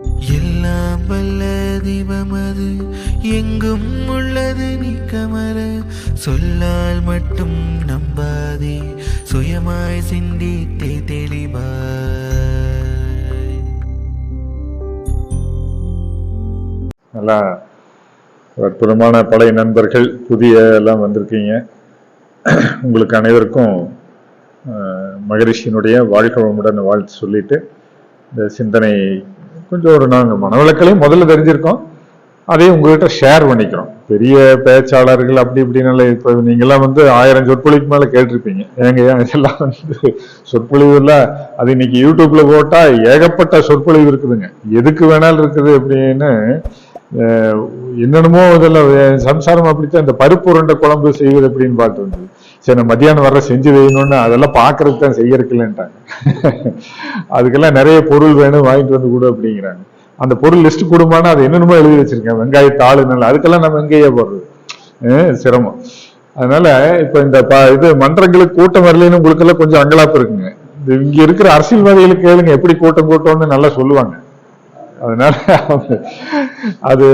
எல்லாம் வல்ல தீபமது எங்கும் உள்ளது நீ கமர சொல்லால் மட்டும் நம்பாதே சுயமாய் சிந்தித்தே தெளிவாய். நல்லா அற்புதமான பழைய நண்பர்கள் புதிய எல்லாம் வந்திருக்கீங்க. உங்களுக்கு அனைவருக்கும் மகரிஷியினுடைய வாழ்க்கை வளமுடன் வாழ்த்து சொல்லிட்டு இந்த சிந்தனை கொஞ்சம் ஒரு நாங்கள் மனவளக்கலையும் முதல்ல தெரிஞ்சிருக்கோம், அதையும் உங்ககிட்ட ஷேர் பண்ணிக்கிறோம். பெரிய பேச்சாளர்கள் அப்படி இப்படின்னால இப்போ நீங்கெல்லாம் 1000 சொற்பொழிவுக்கு மேலே கேட்டிருப்பீங்க. ஏங்க இதெல்லாம் சொற்பொழிவுல அது இன்னைக்கு யூடியூப்ல போட்டா ஏகப்பட்ட சொற்பொழிவு இருக்குதுங்க, எதுக்கு வேணாலும் இருக்குது அப்படின்னு. என்னென்னமோ இதெல்லாம் சம்சாரம் அப்படித்தான். இந்த பருப்பு உருண்டை குழம்பு செய்வது அப்படின்னு பார்த்து வந்தது. சரி, மத்தியானம் வர செஞ்சு வைக்கணும்னு அதெல்லாம் பார்க்கறதுக்கு தான் செய்யறதுக்குலன்ட்டாங்க. அதுக்கெல்லாம் நிறைய பொருள் வேணும், வாங்கிட்டு வந்து கூட அப்படிங்கிறாங்க. அந்த பொருள் லிஸ்ட் கொடுமானா அது என்னென்னமோ எழுதி வச்சிருக்கேன், வெங்காயத்தாள் நல்ல, அதுக்கெல்லாம் நம்ம எங்கேயே போடுறது சிரமம். அதனால இப்ப இந்த இது மன்றங்களுக்கு கூட்டம் வரலன்னு உங்களுக்கெல்லாம் கொஞ்சம் அங்கலாப்பு இருக்குங்க. இங்க இருக்கிற அரசியல்வாதிகளுக்கு கேளுங்க எப்படி கூட்டம்னு நல்லா சொல்லுவாங்க. அதனால அது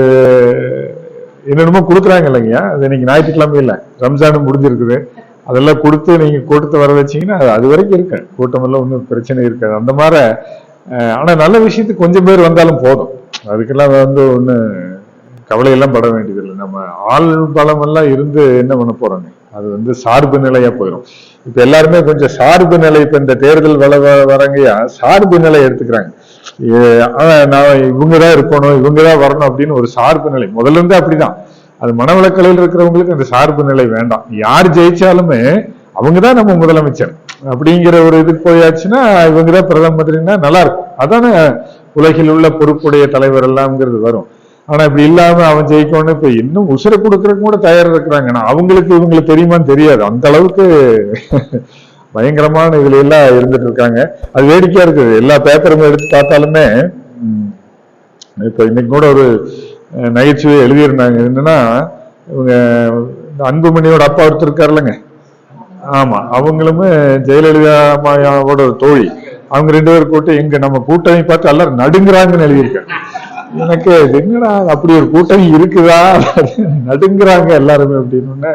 என்னென்னமோ கொடுக்குறாங்க இல்லைங்கய்யா. அது இன்னைக்கு ஞாயிற்றுக்கிழமை இல்லை, ரம்ஜானும் முடிஞ்சிருக்குது. அதெல்லாம் கொடுத்து நீங்க கூட்டத்தை வர வச்சீங்கன்னா அது வரைக்கும் இருக்கு, கூட்டமெல்லாம் ஒன்றும் பிரச்சனை இருக்காது அந்த மாதிரி. ஆனா நல்ல விஷயத்துக்கு கொஞ்சம் பேர் வந்தாலும் போதும், அதுக்கெல்லாம் ஒண்ணு கவலையெல்லாம் பட வேண்டியதில்லை. நம்ம ஆள் பலம் எல்லாம் இருந்து என்ன பண்ண போறோங்க, அது சார்பு நிலையா போயிடும். இப்ப எல்லாருமே கொஞ்சம் சார்பு நிலை, இப்ப இந்த தேர்தல் வரங்கயா சார்பு நிலை எடுத்துக்கிறாங்க. நான் இவங்கதான் இருக்கணும், இவங்கதான் வரணும் அப்படின்னு ஒரு சார்பு நிலை முதல்ல இருந்தே அப்படிதான். அது மனவளக்கலையில் இருக்கிறவங்களுக்கு அந்த சார்பு நிலை வேண்டாம். யார் ஜெயிச்சாலுமே அவங்கதான் நம்ம முதலமைச்சர் அப்படிங்கிற ஒரு இதுக்கு போயாச்சுன்னா இவங்கதான் பிரதம மந்திரின்னா நல்லா இருக்கும். அதானே உலகில் உள்ள பொறுப்புடைய தலைவர் எல்லாம்ங்கிறது வரும். ஆனா இப்படி இல்லாம அவன் ஜெயிக்கணும்னு இப்ப இன்னும் உசுரை கொடுக்கறதுக்கு கூட தயாரா இருக்கிறாங்க. ஆனா அவங்களுக்கு இவங்களுக்கு தெரியுமான்னு தெரியாது, அந்த அளவுக்கு பயங்கரமான இதுல எல்லாம் இருந்துட்டு இருக்காங்க. அது வேடிக்கையா இருக்குது. எல்லா பேப்பரும் எடுத்து பார்த்தாலுமே இப்ப இன்னைக்கு கூட ஒரு நகைச்சுவை எழுதியிருந்தாங்க. என்னன்னா, இவங்க அன்புமணியோட அப்பா ஒருத்தர் இருக்காருல்லங்க, ஆமா, அவங்களுமே ஜெயலலிதா அம்மாவோட ஒரு தோழி, அவங்க 2 பேரும் கூட்டம் எங்க நம்ம கூட்டணி பார்த்து எல்லாரும் நடுங்குறாங்கன்னு எழுதியிருக்காங்க. எனக்கு என்னடா அப்படி ஒரு கூட்டணி இருக்குதா, நடுங்குறாங்க எல்லாருமே அப்படின்னு.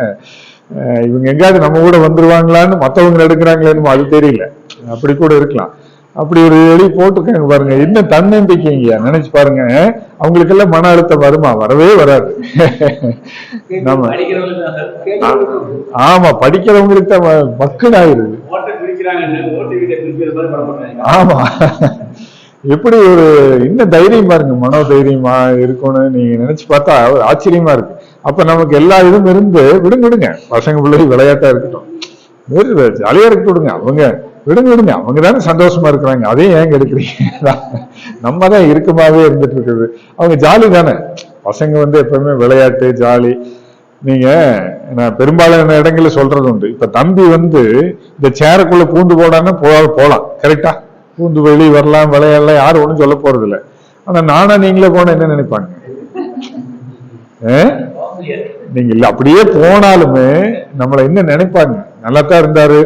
இவங்க எங்காவது நம்ம கூட வந்துருவாங்களான்னு மற்றவங்க நடுக்கிறாங்களேன்னு அது தெரியல, அப்படி கூட இருக்கலாம். அப்படி ஒரு எழுதி போட்டிருக்காங்க பாருங்க. என்ன தன்னம்பிக்கைங்க, நினைச்சு பாருங்க. அவங்களுக்கு எல்லாம் மன அழுத்தம் வருமா? வரவே வராது. நம்ம ஆமா, படிக்கிறவங்களுக்கு தான் மக்கள் ஆயிருது. ஆமா, எப்படி ஒரு இன்னும் தைரியம் பாருங்க, மனோ தைரியமா இருக்கணும்னு நீங்க நினைச்சு பார்த்தா ஆச்சரியமா இருக்கு. அப்ப நமக்கு எல்லா இதுவும் இருந்து விடுங்க, பசங்க பிள்ளை விளையாட்டா இருக்கட்டும், ஜாலியா இருக்க விடுங்க, அவங்க விடுங்க, அவங்க தானே சந்தோஷமா இருக்கிறாங்க, அதையும் ஏங்க எடுக்கிறீங்க? நம்ம தான் இருக்குமாவே இருந்துட்டு இருக்குது. அவங்க ஜாலி தானே, பசங்க எப்பவுமே விளையாட்டு ஜாலி. நீங்க நான் பெரும்பாலான இடங்கள்ல சொல்றது உண்டு. இப்ப தம்பி இந்த சேருக்குள்ள பூந்து போடான்னு போலாம், கரெக்டா, பூந்து வெளியே வரலாம், விளையாடலாம், யாரும் ஒண்ணும் சொல்ல போறது இல்லை. ஆனா நானா நீங்களே போன என்ன நினைப்பாங்க? நீங்க இல்ல அப்படியே போனாலுமே நம்மள என்ன நினைப்பாங்க? நல்லாத்தான் இருந்தாரு,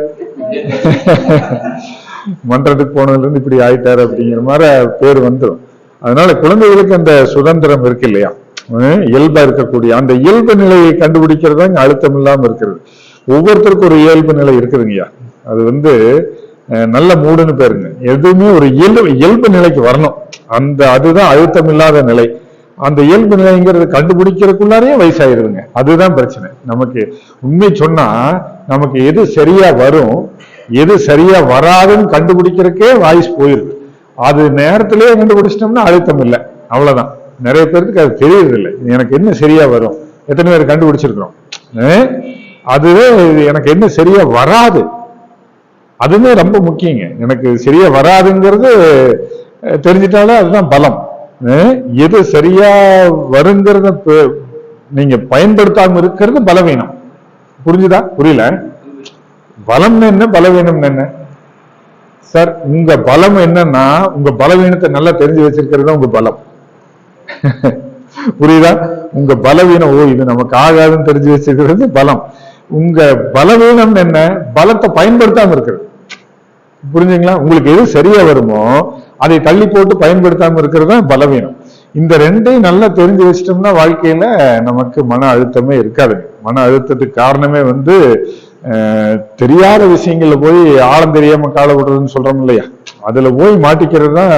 மன்றத்துக்கு போனதுல இருந்து இப்படி ஆயிட்டாரு அப்படிங்கிற மாதிரி பேர் வந்துடும். அதனால குழந்தைகளுக்கு அந்த சுதந்திரம் இருக்கு இல்லையா, இயல்பா இருக்கக்கூடிய அந்த இயல்பு நிலையை கண்டுபிடிக்கிறது தான் அழுத்தம் இல்லாம இருக்கிறது. ஒவ்வொருத்தருக்கும் ஒரு இயல்பு நிலை இருக்குதுங்கய்யா. அது நல்ல மூடுன்னு பேருங்க. எதுவுமே ஒரு இயல்பு நிலைக்கு வரணும். அதுதான் அழுத்தம் இல்லாத நிலை. அந்த இயல்பு நிலைங்கிறது கண்டுபிடிக்கிறதுக்குள்ளாரே வயசாயிருதுங்க. அதுதான் பிரச்சனை. நமக்கு உண்மை சொன்னா நமக்கு எது சரியா வரும், எது சரியா வராதுன்னு கண்டுபிடிக்கிறதுக்கே வாய்ஸ் போயிருது. அது நேரத்திலேயே கண்டுபிடிச்சிட்டோம்னா அழுத்தம் இல்லை, அவ்வளவுதான். நிறைய பேருக்கு அது தெரியறது இல்லை, எனக்கு என்ன சரியா வரும். எத்தனை பேர் கண்டுபிடிச்சிருக்கிறோம்? அதுவே எனக்கு என்ன சரியா வராது, அதுவே ரொம்ப முக்கியங்க. எனக்கு சரியா வராதுங்கிறது தெரிஞ்சிட்டாலே அதுதான் பலம். எது சரியா வருங்கிறத நீங்க பயன்படுத்தாம இருக்கிறது பலவீனம். புரிஞ்சுதா? புரியல? பலம் என்ன, பலவீனம் என்ன? சார், உங்க பலம் என்னன்னா உங்க பலவீனத்தை நல்லா தெரிஞ்சு வச்சிருக்கிறது உங்க பலம். புரியுதா? உங்க பலவீனம், ஓ இது நமக்கு ஆகாதுன்னு தெரிஞ்சு வச்சிருக்கிறது பலம். உங்க பலவீனம் என்ன? பலத்தை பயன்படுத்தாம இருக்கிறது. புரிஞ்சுங்களா? உங்களுக்கு எது சரியா வருமோ அதை தள்ளி போட்டு பயன்படுத்தாம இருக்கிறது தான் பலவீனம். இந்த ரெண்டையும் நல்லா தெரிஞ்சு வச்சிட்டோம்னா வாழ்க்கையில நமக்கு மன அழுத்தமே இருக்காது. மன அழுத்தத்துக்கு காரணமே தெரியாத விஷயங்கள்ல போய் ஆழம் தெரியாம கால விடுறதுன்னு சொல்றோம் இல்லையா, அதுல போய் மாட்டிக்கிறது தான்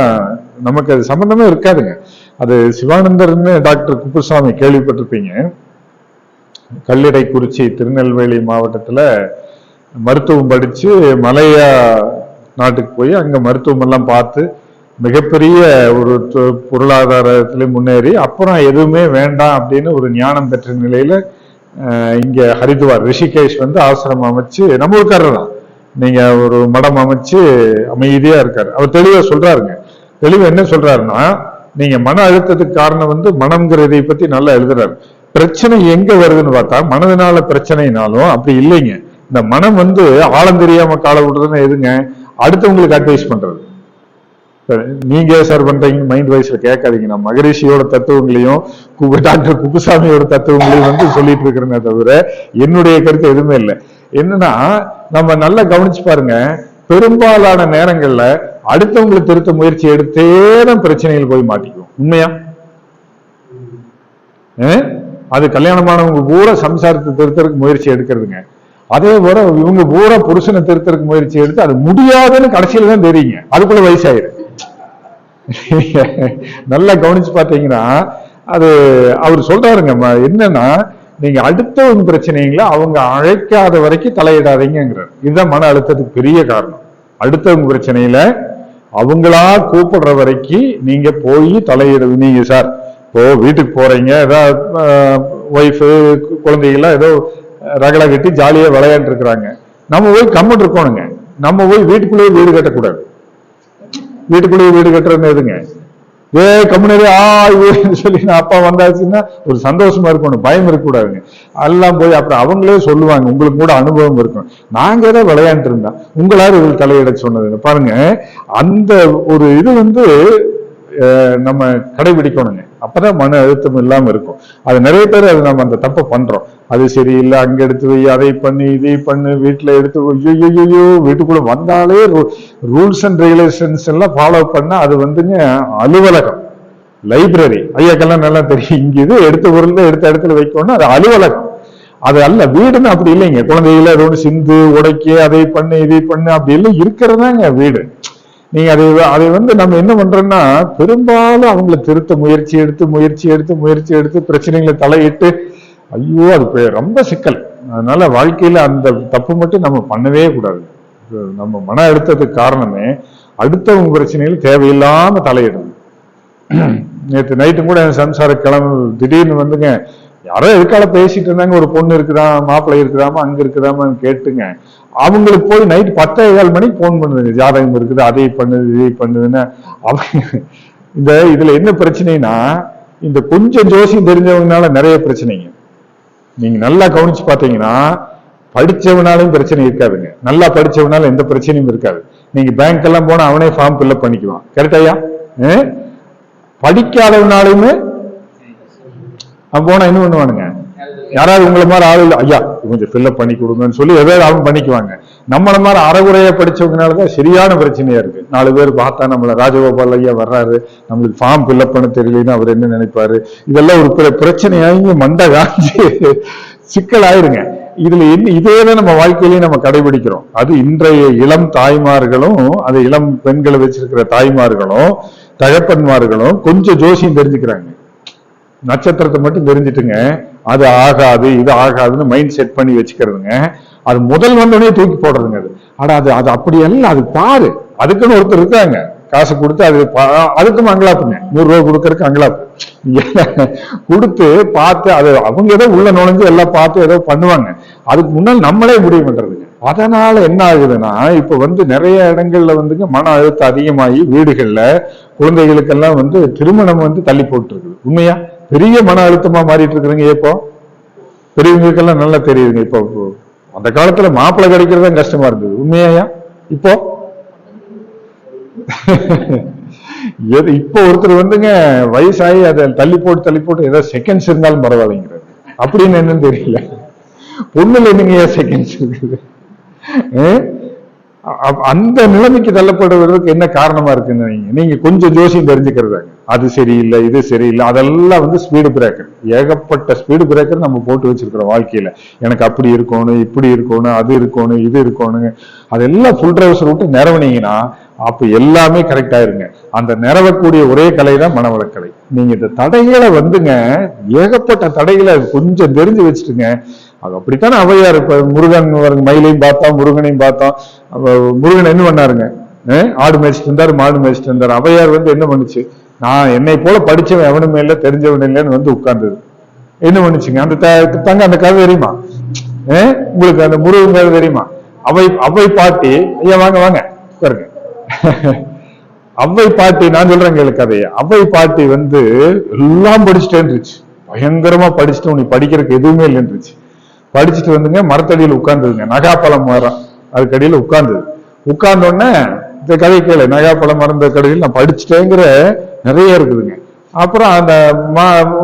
நமக்கு அது சம்பந்தமே இருக்காதுங்க. அது சிவானந்தர்னு டாக்டர் குப்புசாமி கேள்விப்பட்டிருப்பீங்க. கல்லிடைக்குறிச்சி திருநெல்வேலி மாவட்டத்துல மருத்துவம் படிச்சு மலையா நாட்டுக்கு போய் அங்க மருத்துவம் எல்லாம் பார்த்து மிகப்பெரிய ஒரு பொருளாதாரத்திலே முன்னேறி அப்புறம் எதுவுமே வேண்டாம் அப்படின்னு ஒரு ஞானம் பெற்ற நிலையில இங்க ஹரித்வார் ரிஷிகேஷ் ஆசிரமம் அமைச்சு, நம்ம ஊருக்காரர் தான், நீங்க ஒரு மடம் அமைச்சு அமைதியா இருக்காரு. அவர் தெளிவா சொல்றாருங்க. தெளிவா என்ன சொல்றாருன்னா, நீங்க மன அழுத்தத்துக்கு காரணம் மனம்ங்கிறதை பத்தி நல்லா எழுதுறாரு. பிரச்சனை எங்க வருதுன்னு பார்த்தா மனதினால பிரச்சனைனாலும் அப்படி இல்லைங்க. இந்த மனம் ஆழம் தெரியாம கால விடுறதுன்னு எதுங்க, அடுத்தவங்களுக்கு அட்வைஸ் பண்றது. நீங்க சார் பண்றீங்க மைண்ட் வைஸ்ல கேட்காதீங்க. நான் மகரிஷியோட தத்துவங்களையும் டாக்டர் குப்புசாமியோட தத்துவங்களையும் சொல்லிட்டு இருக்கிறேனே தவிர என்னுடைய கருத்து எதுவுமே இல்லை. என்னன்னா, நம்ம நல்லா கவனிச்சு பாருங்க, பெரும்பாலான நேரங்கள்ல அடுத்தவங்களை திருத்த முயற்சி எடுத்தேதான் பிரச்சனைகள் போய் மாட்டிக்குவோம். உண்மையா? அது கல்யாணமானவங்க பூரா சம்சாரத்தை திருத்தறதுக்கு முயற்சி எடுக்கிறதுங்க. அதே போல இவங்க பூரா புருஷனை திருத்தறதுக்கு முயற்சி எடுத்து அது முடியாதுன்னு கடைசியில தான் தெரியுங்க. அதுக்குள்ள வயசாயிரு. நல்லா கவனிச்சு பாத்தீங்கன்னா அது அவர் சொல்றாருங்க, என்னன்னா நீங்க அடுத்தவங்க பிரச்சனைகளை அவங்க அழைக்காத வரைக்கும் தலையிடாதீங்கிறார். இதுதான் மன அழுத்தத்துக்கு பெரிய காரணம். அடுத்தவங்க பிரச்சனையில அவங்களா கூப்பிடுற வரைக்கும் நீங்க போய் தலையிட. நீங்க சார் இப்போ வீட்டுக்கு போறீங்க, ஏதாவது ஒய்ஃபு குழந்தைகள்லாம் ஏதோ ரகலை கட்டி ஜாலியா விளையாண்டு இருக்கிறாங்க, நம்ம போய் கம்முன்னு இருக்கணுங்க. நம்ம போய் வீட்டுக்குள்ளேயே வீடு கட்டக்கூடாது. வீட்டுக்குள்ளேயே வீடு கட்டுறது எதுங்க, கம்முனே சொல்லி அப்பா வந்தாச்சுன்னா ஒரு சந்தோஷமா இருக்கணும், பயம் இருக்கக்கூடாதுங்க. எல்லாம் போய் அப்புறம் அவங்களே சொல்லுவாங்க, உங்களுக்கு கூட அனுபவம் இருக்கும், நாங்க ஏதோ விளையாண்டு இருந்தா உங்களாரு இதில் தலையிட சொன்னது. பாருங்க, அந்த ஒரு இது நம்ம கடைபிடிக்கணுங்க. அப்பதான் மன அழுத்தம் இல்லாம இருக்கும். அது நிறைய பேர் அது நம்ம அந்த தப்பை பண்றோம். அது சரியில்லை, அங்க எடுத்து வை, அதை பண்ணு, இதை பண்ணு, வீட்டுல எடுத்து ஐயோ வீட்டுக்குள்ள வந்தாலே ரூல்ஸ் அண்ட் ரெகுலேஷன்ஸ் எல்லாம் ஃபாலோ பண்ண அது அலுவலகம், லைப்ரரி. ஐயாக்கெல்லாம் நல்லா தெரியும். இங்க இது எடுத்த பொருள் எடுத்த இடத்துல வைக்கணும், அது அலுவலகம். அது அல்ல வீடுன்னு அப்படி இல்லைங்க. குழந்தைகள ஏதோ சிந்து உடைக்க, அதை பண்ணு இதை பண்ணு அப்படி எல்லாம் இருக்கிறதாங்க வீடு. நீங்க அதை நம்ம என்ன பண்றோம்னா, பெரும்பாலும் அவங்களை திருத்த முயற்சி எடுத்து பிரச்சனைகளை தலையிட்டு, ஐயோ அது ரொம்ப சிக்கல். அதனால வாழ்க்கையில அந்த தப்பு மட்டும் நம்ம பண்ணவே கூடாது. நம்ம மன அழுத்தத்துக்கு காரணமே அடுத்தவங்க பிரச்சனைகள் தேவையில்லாம தலையிடுது. நேற்று நைட்டு கூட என் சம்சார கிளம்பு திடீர்னு யாரோ எதுக்கால பேசிட்டு இருந்தாங்க, ஒரு பொண்ணு இருக்குதா, மாப்பிள்ளை இருக்குதாமா, அங்க இருக்குதாமான்னு கேட்டுங்க. அவங்களுக்கு போய் நைட்டு 10:15 மணிக்கு போன் பண்ணுதுங்க, ஜாதகம் இருக்குது, அதை பண்ணுது இதை பண்ணுதுன்னு. இதுல என்ன பிரச்சனைனா, இந்த கொஞ்சம் ஜோசியம் தெரிஞ்சவங்கனால நிறைய பிரச்சனைங்க. நீங்க நல்லா கவனிச்சு பாத்தீங்கன்னா, படிச்சவனாலும் பிரச்சனை இருக்காதுங்க, நல்லா படிச்சவனால எந்த பிரச்சனையும் இருக்காது. நீங்க பேங்க் எல்லாம் போனா அவனே ஃபார்ம் ஃபில்அப் பண்ணிக்குவான். கரெக்டாயா? படிக்காதவனாலுமே போனா என்ன பண்ணுவானுங்க, யாராவது உங்களை மாதிரி ஆளு இல்லை, ஐயா கொஞ்சம் ஃபில்அப் பண்ணி கொடுங்கன்னு சொல்லி எதாவது அவன் பண்ணிக்குவாங்க. நம்மள மாதிரி அறகுறையா படிச்சவங்கனாலதான் சரியான பிரச்சனையா இருக்கு. 4 பேர் பார்த்தா நம்மள ராஜகோபால் ஐயா வர்றாரு, நம்மளுக்கு ஃபார்ம் ஃபில்அப் பண்ண தெரியலன்னு அவர் என்ன நினைப்பாரு. இதெல்லாம் ஒரு பிரச்சனையாகி மண்டை காஞ்சி சிக்கல் ஆயிருங்க. இதுல இதேதான் நம்ம வாழ்க்கையிலேயே நம்ம கடைபிடிக்கிறோம். அது இன்றைய இளம் தாய்மார்களும், அது இளம் பெண்களை வச்சிருக்கிற தாய்மார்களும் தகப்பன்மார்களும் கொஞ்சம் ஜோசியம் தெரிஞ்சுக்கிறாங்க. நட்சத்திரத்தை மட்டும் தெரிஞ்சுட்டுங்க, அது ஆகாது இது ஆகாதுன்னு மைண்ட் செட் பண்ணி வச்சுக்கிறதுங்க. அது முதல் வந்தோடனே தூக்கி போடுறதுங்க. அது அப்படி எல்லாம், அது பாரு, அதுக்குன்னு ஒருத்தர் இருக்காங்க, காசு கொடுத்து அதுக்கும் அங்கலாப்புங்க, 100 ரூபா கொடுக்கறதுக்கு அங்கலாப்பு கொடுத்து பார்த்து அது அவங்க ஏதோ உள்ள நுழைஞ்சு எல்லாம் பார்த்து ஏதோ பண்ணுவாங்க. அதுக்கு முன்னால் நம்மளே முடிவு பண்றதுங்க. அதனால என்ன ஆகுதுன்னா, இப்ப நிறைய இடங்கள்ல மன அழுத்தம் அதிகமாகி வீடுகள்ல குழந்தைகளுக்கெல்லாம் திருமணம் தள்ளி போட்டு இருக்குது. உண்மையா பெரிய மன அழுத்தமா மாறிட்டு இருக்குதுங்க. இப்போ பெரியவங்களுக்கெல்லாம் நல்லா தெரியுதுங்க. இப்போ அந்த காலத்துல மாப்பிள்ளை கிடைக்கிறதா கஷ்டமா இருந்தது. உண்மையா? இப்போ இப்போ ஒருத்தர் வயசாகி அதை தள்ளி போட்டு ஏதோ செகண்ட்ஸ் இருந்தாலும் பரவாயில்லைங்கிறது. அப்படின்னு என்னன்னு தெரியல. பொண்ணுல என்னங்க செகண்ட்ஸ் இருக்குது. அந்த நிலைமைக்கு தள்ளப்படுவதற்கு என்ன காரணமா இருக்குன்னு நீங்க கொஞ்சம் ஜோசியம் தெரிஞ்சுக்கிறதாங்க. அது சரியில்லை, இது சரியில்லை, அதெல்லாம் வந்து ஸ்பீடு பிரேக்கர். ஏகப்பட்ட ஸ்பீடு பிரேக்கர் நம்ம போட்டு வச்சிருக்கிறோம் வாழ்க்கையில. எனக்கு அப்படி இருக்கணும், இப்படி இருக்கணும், அது இருக்கணும், இது இருக்கணும், அதெல்லாம் ஃபுல் டிரைவர்ஸ் விட்டு நிறவனீங்கன்னா அப்ப எல்லாமே கரெக்ட் ஆயிருங்க. அந்த நிறவக்கூடிய ஒரே கலை தான் மனவளக்கலை. நீங்க இந்த தடைகளை வந்துங்க, ஏகப்பட்ட தடைகளை கொஞ்சம் தெரிஞ்சு வச்சுட்டுங்க. அது அப்படித்தானே ஔவையார் இப்ப முருகன் மயிலையும் பார்த்தோம், முருகனையும் பார்த்தோம். முருகன் என்ன பண்ணாருங்க? ஆடு மேய்ச்சிட்டு இருந்தாரு, மாடு மேய்ச்சிட்டு இருந்தாரு. ஔவையார் வந்து என்ன பண்ணுச்சு? நான் என்னை போல படிச்சவன் எவனுமே இல்லை, தெரிஞ்சவன் இல்லைன்னு வந்து உட்கார்ந்தது. என்ன பண்ணுச்சுங்க? அந்த தங்க அந்த கதை தெரியுமா உங்களுக்கு? அந்த முருகன் கதை தெரியுமா? அவை பாட்டி, ஐயா வாங்க வாங்க உட்காருங்க. அவை பாட்டி, நான் சொல்றேன் கேளு கதையை. அவை பாட்டி வந்து எல்லாம் படிச்சுட்டேன்ருச்சு, பயங்கரமா படிச்சுட்டு உனக்கு படிக்கிறதுக்கு எதுவுமே இல்லைன்றுச்சு. படிச்சுட்டு வந்துங்க மரத்தடியில் உட்கார்ந்துருங்க, நகாப்பழம் மரம் அதுக்கடியில் உட்கார்ந்தது. உட்கார்ந்தோடனே இந்த கதை கேளு, நகாப்பழம் மரம் கடையில் நான் படிச்சுட்டேங்கிற நிறைய இருக்குதுங்க. அப்புறம் அந்த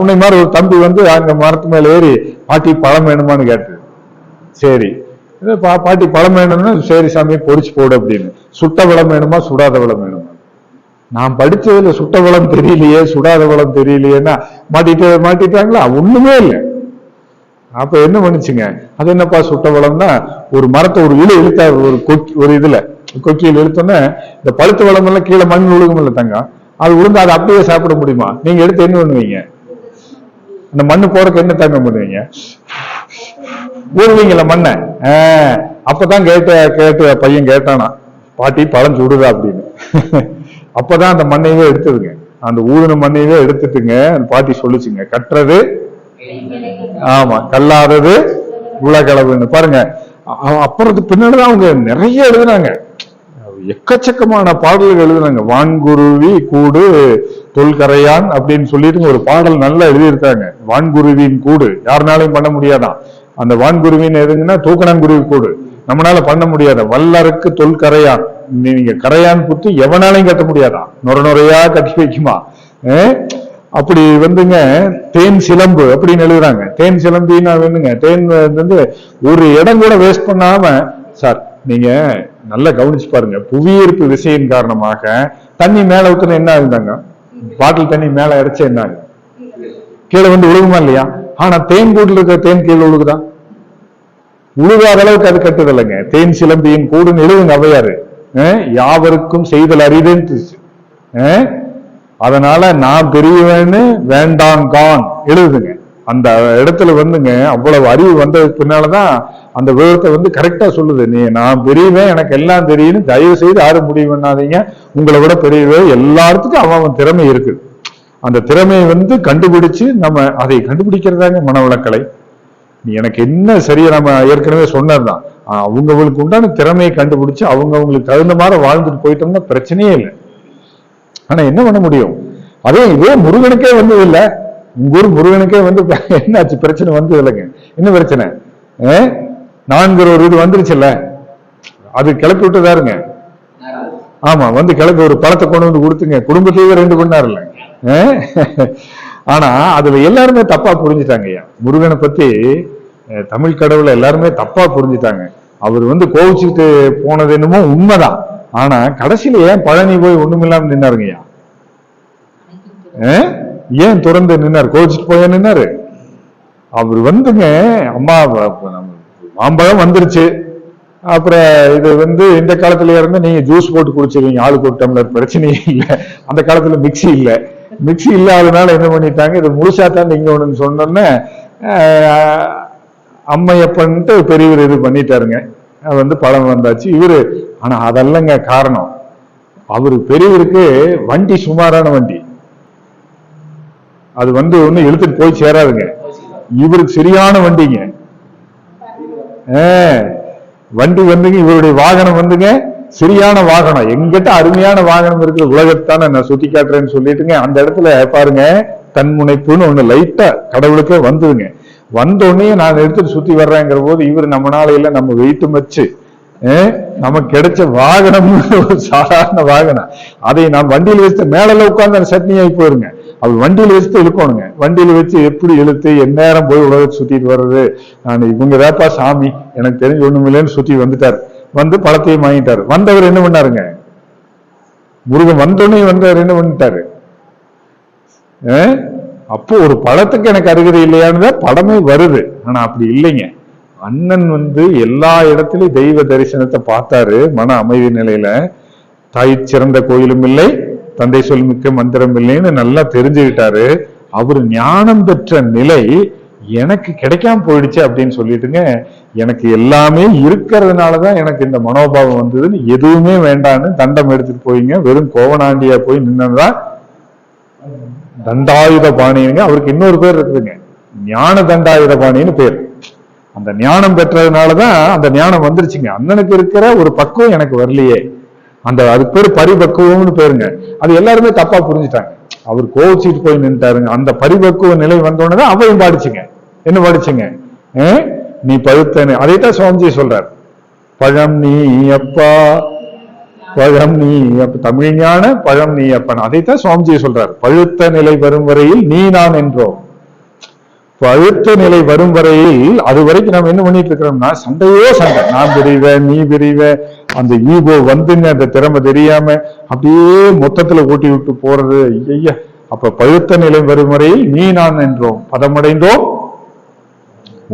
உன்னை மாதிரி ஒரு தம்பி வந்து அங்க மரத்து மேல ஏறி பாட்டி பழம் வேணுமான்னு கேட்டது. சரி பாட்டி பழம் வேணும்னா சரி சாமி பொறிச்சு போடு அப்படின்னு. சுட்ட பழம் வேணுமா, சுடாத பழம் வேணுமா? நான் படிச்சதுல சுட்ட பழம் தெரியலையே, சுடாத பழம் தெரியலையேன்னா மாட்டிட்டாங்களா? ஒண்ணுமே இல்லை. அப்ப என்ன பண்ணுச்சுங்க? அது என்னப்பா சுட்ட பழம்னா, ஒரு மரத்தை ஒரு இழுத்தா, ஒரு இதுல கொக்கியில் இழுத்தோன்னே இந்த பழுத்த பழம் எல்லாம் கீழே மண் விழுகும் இல்லை தங்க, அது விழுந்து அதை அப்படியே சாப்பிட முடியுமா? நீங்க எடுத்து என்ன பண்ணுவீங்க? அந்த மண்ணு போறதுக்கு என்ன தாங்க பண்ணுவீங்க? ஊறுவீங்கல்ல மண்ணை. அப்பதான் கேட்டு பையன் கேட்டானா, பாட்டி பழம் சுடுதா அப்படின்னு. அப்பதான் அந்த மண்ணையவே எடுத்ததுங்க, அந்த ஊதுன மண்ணையவே எடுத்துட்டுங்க அந்த பாட்டி சொல்லுச்சுங்க, கட்டுறது ஆமா, கல்லாதது உலகளவுன்னு. பாருங்க, அப்புறத்துக்கு பின்னாடிதான் அவங்க நிறைய எழுதுனாங்க, எக்கச்சக்கமான பாடல்கள் எழுதுனாங்க. வான்குருவி கூடு தொல்கரையான் அப்படின்னு சொல்லிட்டு ஒரு பாடல் நல்லா எழுதியிருக்காங்க. வான்குருவின் கூடு யாருனாலையும் பண்ண முடியாதான். அந்த வான்குருவின்னு எதுங்கன்னா தூக்கணாங்குருவி கூடு நம்மளால பண்ண முடியாத. வல்லருக்கு தொல்கரையான், நீங்க கரையான் புத்து எவனாலையும் கட்ட முடியாதான், நுரையா கட்டி வைக்குமா? அப்படி வந்துங்க தேன் சிலம்பு அப்படின்னு எழுதுறாங்க. தேன் சிலம்பின்னா வேணுங்க, தேன் வந்து ஒரு இடம் கூட வேஸ்ட் பண்ணாம. சார் நீங்க நல்லா கவனிச்சு பாருங்க, புவியீர்ப்பு விசையின் காரணமாக தண்ணி மேல ஊத்துன என்ன ஆகுதாங்க? பாட்டில் தண்ணி மேல இறைச்ச என்ன ஆகுது? கீழே வந்து விழுகுமா இல்லையா? ஆனா தேன் கூட்டுல இருக்க தேன் கீழே விழுகுதா? உழுகாத அளவுக்கு அது கட்டுதல்லைங்க. தேன் சிலம்பியின் கூடுன்னு எழுதுங்க ஔவையாரு. யாவருக்கும் செய்தல் அரிதுன்னு. அதனால நான் பெரியவன்னு வேண்டாங்கான் எழுதுங்க. அந்த இடத்துல வந்துங்க அவ்வளவு அறிவு வந்ததுக்கு பின்னாலதான் அந்த விவரத்தை வந்து கரெக்டா சொல்லுது. நீ நான் பெரியவன், எனக்கு எல்லாம் தெரியும்னு தயவு செய்து யாரும் முடிவு பண்ணாதீங்க. உங்களை விட பெரியவன் எல்லாத்துக்கும் அவன் திறமை இருக்குது. அந்த திறமையை வந்து கண்டுபிடிச்சு நம்ம அதை கண்டுபிடிக்கிறதாங்க மனவளக்கலை. நீ எனக்கு என்ன சரியா, நம்ம ஏற்கனவே சொன்னதுதான், அவங்களுக்கு உண்டான திறமையை கண்டுபிடிச்சு அவங்களுக்கு தகுந்த மாதிரி வாழ்ந்துட்டு போயிட்டோம்னா பிரச்சனையே இல்லை. ஆனா என்ன பண்ண முடியும்? அதே இதே முருகனுக்கே வந்தது இல்ல, உங்க ஊர் முருகனுக்கே வந்து என்னாச்சு பிரச்சனை வந்தது இல்லைங்க. என்ன பிரச்சனை? 4 ஒரு இது வந்துருச்சுல்ல, அது கிளப்பி விட்டுதாருங்க. ஆமா, வந்து கிளப்பி ஒரு பழத்தை கொண்டு வந்து கொடுத்துங்க, குடும்பத்தையே 2 கொண்டாருல. ஆனா அதுல எல்லாருமே தப்பா புரிஞ்சுட்டாங்க. ஐயா முருகனை பத்தி தமிழ் கடவுளை எல்லாருமே தப்பா புரிஞ்சுட்டாங்க. அவர் வந்து கோவிச்சுட்டு போனது என்னமோ உண்மைதான். ஆனா கடைசியில ஏன் பழனி போய் ஒண்ணுமில்லாம நின்னாருங்கய்யா? ஏன் துறந்து நின்னாரு? கோவிச்சுட்டு போய் நின்னாரு. அவர் வந்துங்க, அம்மா மாம்பழம் வந்துருச்சு, அப்புறம் இது வந்து இந்த காலத்துல இருந்து நீங்க ஜூஸ் போட்டு குடிச்சிருவீங்க, ஆளுக்கு ஒரு டம்ளர், பிரச்சனையே இல்லை. அந்த காலத்துல மிக்சி இல்லை. மிக்சி இல்லாதனால என்ன பண்ணிட்டாங்க, இது முழுசாத்தான் நீங்க ஒண்ணு சொன்னோன்னே அம்மையப்பன்ட்டு பெரியவர் இது பண்ணிட்டாருங்க. வந்து பழம் வந்தாச்சு இவரு. ஆனா அதல்லங்க காரணம், அவரு பெரியவருக்கு வண்டி சுமாரான வண்டி, அது வந்து ஒண்ணு இழுத்துட்டு போய் சேராதுங்க. இவருக்கு சரியான வண்டிங்க. வண்டி வந்துங்க, இவருடைய வாகனம் வந்துங்க சரியான வாகனம். எங்கிட்ட அருமையான வாகனம் இருக்குது, உலகத்தான நான் சுத்தி காட்டுறேன்னு சொல்லிட்டுங்க அந்த இடத்துல பாருங்க தன்முனைப்புன்னு ஒண்ணு லைட்டா கடவுளுக்கே வந்ததுங்க. வந்தோடனே நான் எடுத்துட்டு சுத்தி வர்றேங்கிற போது இவர் நம்மளால இல்ல, நம்ம வெயிட்டு வச்சு நமக்கு கிடைச்ச வாகனம் ஒரு சாதாரண வாகனம். அதை நான் வண்டியில வச்சு மேல உட்கார்ந்து அந்த சட்னி ஆகி போயிருங்க. அவர் வண்டியில வச்சுட்டு இழுக்கணுங்க. வண்டியில வச்சு எப்படி இழுத்து எந்நேரம் போய் உலகத்தை சுத்திட்டு வர்றது? நான் இவங்க வேப்பா சாமி எனக்கு தெரிஞ்சு ஒண்ணும் இல்லைன்னு சுத்தி வந்துட்டாரு. வந்து பழத்தையும் வாங்கிட்டாரு. வந்தவர் என்ன பண்ணாருங்க? முருகன் வந்தோடனே வந்தவர் என்ன பண்ணிட்டாரு? அப்போ ஒரு பழத்துக்கு எனக்கு அருகதை இல்லையான்னு படமே வருது. ஆனா அப்படி இல்லைங்க. அண்ணன் வந்து எல்லா இடத்துலயும் தெய்வ தரிசனத்தை பார்த்தாரு. மன அமைதி நிலையில தாய் சிறந்த கோயிலும் இல்லை, தந்தை சொல் மிக்க மந்திரம் இல்லைன்னு நல்லா தெரிஞ்சுக்கிட்டாரு. அவரு ஞானம் பெற்ற நிலை எனக்கு கிடைக்காம போயிடுச்சு அப்படின்னு சொல்லிட்டுங்க, எனக்கு எல்லாமே இருக்கிறதுனாலதான் எனக்கு இந்த மனோபாவம் வந்ததுன்னு எதுவுமே வேண்டான்னு தண்டம் எடுத்துட்டு போயிங்க. வெறும் கோவனாண்டியா போய் நின்னதுதான் தண்டாயுத பாணிங்க. அவருக்கு இன்னொரு பேர் இருக்குதுங்க, ஞான தண்டாயுத பாணின்னு பேர். அந்த ஞானம் பெற்றதுனாலதான் அந்த ஞானம் வந்துருச்சுங்க. அண்ணனுக்கு இருக்கிற ஒரு பக்குவம் எனக்கு வரலையே, அந்த அதுக்கு பேரு பரிபக்குவம்னு பேருங்க. அது எல்லாருமே தப்பா புரிஞ்சுட்டாங்க. அவர் கோவிச்சிட்டு போய் நின்ட்டாருங்க. அந்த பரிபக்குவ நிலை வந்தோடனே அவையும் பாடிச்சுங்க. என்ன பாடிச்சுங்க? நீ பழுத்தனே. அதைத்தான் சுவாமிஜி சொல்றார், பழம் நீ அப்பா, பழம் நீ அப்ப, தமிழ் ஞான பழம் நீ அப்பன். அதைத்தான் சுவாமிஜி சொல்றார், பழுத்த நிலை வரும் வரையில் நீ நான் என்றோம். பழுத்த நிலை வரும் வரையில் அது வரைக்கும் நம்ம என்ன பண்ணிட்டு இருக்கிறோம்னா சண்டையோ சண்டை, நான் பிரிவேன் நீ பிரிவேன், அந்த ஈகோ வந்துங்க, அந்த திறமை தெரியாம அப்படியே மொத்தத்துல ஓட்டி விட்டு போறது. ஐயா, அப்ப பழுத்த நிலை வரும் வரையில் நீ நான் என்றோம், பதமடைந்தோம்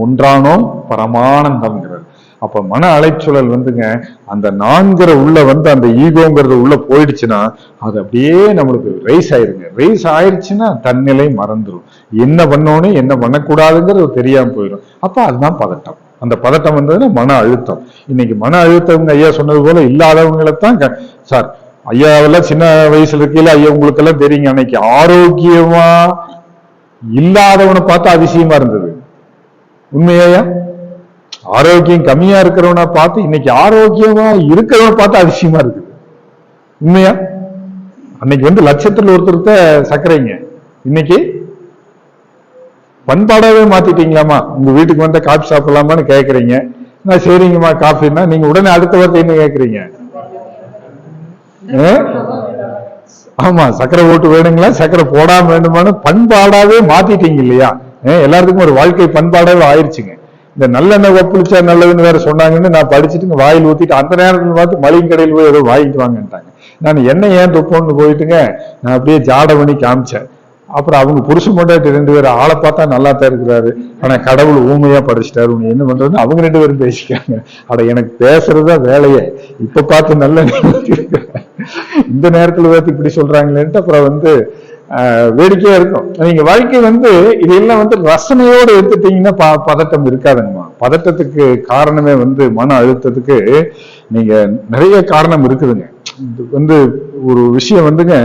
ஒன்றானோம் பரமானந்தம்ங்கிறது. அப்ப மன அலைச்சூழல் வந்துங்க அந்த நான்கிற உள்ள வந்து அந்த ஈகோங்கிறது உள்ள போயிடுச்சுன்னா அது அப்படியே நம்மளுக்கு ரைஸ் ஆயிருங்க. ரைஸ் ஆயிடுச்சுன்னா தன்னிலை மறந்துடும். என்ன பண்ணணும் என்ன பண்ணக்கூடாதுங்கிறது தெரியாம போயிடும். அப்ப அதுதான் பதட்டம். அந்த பதட்டம் வந்ததுன்னா மன அழுத்தம். இன்னைக்கு மன அழுத்தம் ஐயா சொன்னது போல இல்லாதவங்களைத்தான் சார், ஐயாவெல்லாம் சின்ன வயசுல இருக்கையில ஐயா உங்களுக்கு எல்லாம் தெரியுங்க, அன்னைக்கு ஆரோக்கியமா இல்லாதவனை பார்த்து அதிசயமா இருந்தது. உண்மையா? ஆரோக்கியம் கம்மியா இருக்கிறவனை பார்த்து இன்னைக்கு ஆரோக்கியமா இருக்கிறவனை பார்த்து அதிசயமா இருக்குது. உண்மையா? அன்னைக்கு வந்து லட்சத்துல ஒருத்தருத்த சர்க்கரைங்க, இன்னைக்கு பண்பாடாவே மாத்திட்டீங்களாமா. உங்க வீட்டுக்கு வந்த காபி சாப்பிடலாமான்னு கேக்குறீங்க. நான் சரிங்கம்மா காஃபின்னா நீங்க உடனே அடுத்த வார்த்தை என்ன கேக்குறீங்க? ஆமா, சக்கரை ஓட்டு வேணுங்களா, சக்கரை போடாம வேணுமான்னு பண்பாடாவே மாத்திட்டீங்க இல்லையா? எல்லாத்துக்கும் ஒரு வாழ்க்கை பண்பாடாவே ஆயிடுச்சுங்க. இந்த நல்லெண்ணெய் ஒப்புளிச்சா நல்லதுன்னு வேற சொன்னாங்கன்னு நான் படிச்சுட்டு வாயில் ஊத்திட்டு அந்த நேரத்தில் பார்த்து மளிகை கடையில் போய் ஏதோ வாங்கிட்டு வாங்கன்ட்டாங்க. நான் என்ன ஏன் துப்போன்னு போயிட்டுங்க நான் அப்படியே ஜாட பண்ணி காமிச்சேன். அப்புறம் அவங்க புருஷன் பொண்டாட்டி 2 பேரும் ஆளை பார்த்தா நல்லா தான் இருக்கிறாரு, ஆனா கடவுள் ஊமையா படிச்சுட்டாரு, உன்னை என்ன பண்றதுன்னு அவங்க 2 பேரும் பேசிக்காங்க. அட எனக்கு பேசுறதா வேலையே, இப்ப பார்த்து நல்ல இந்த நேரத்துல பார்த்து இப்படி சொல்றாங்களேன்ட்டு அப்புறம் வந்து வேடிக்கையா இருக்கும். நீங்க வாழ்க்கை வந்து இதெல்லாம் வந்து ரசனையோடு எடுத்துட்டீங்கன்னா பதட்டம் இருக்காதுங்கம்மா. பதட்டத்துக்கு காரணமே வந்து மன அழுத்தத்துக்கு நீங்க நிறைய காரணம் இருக்குதுங்க. வந்து ஒரு விஷயம் வந்துங்க,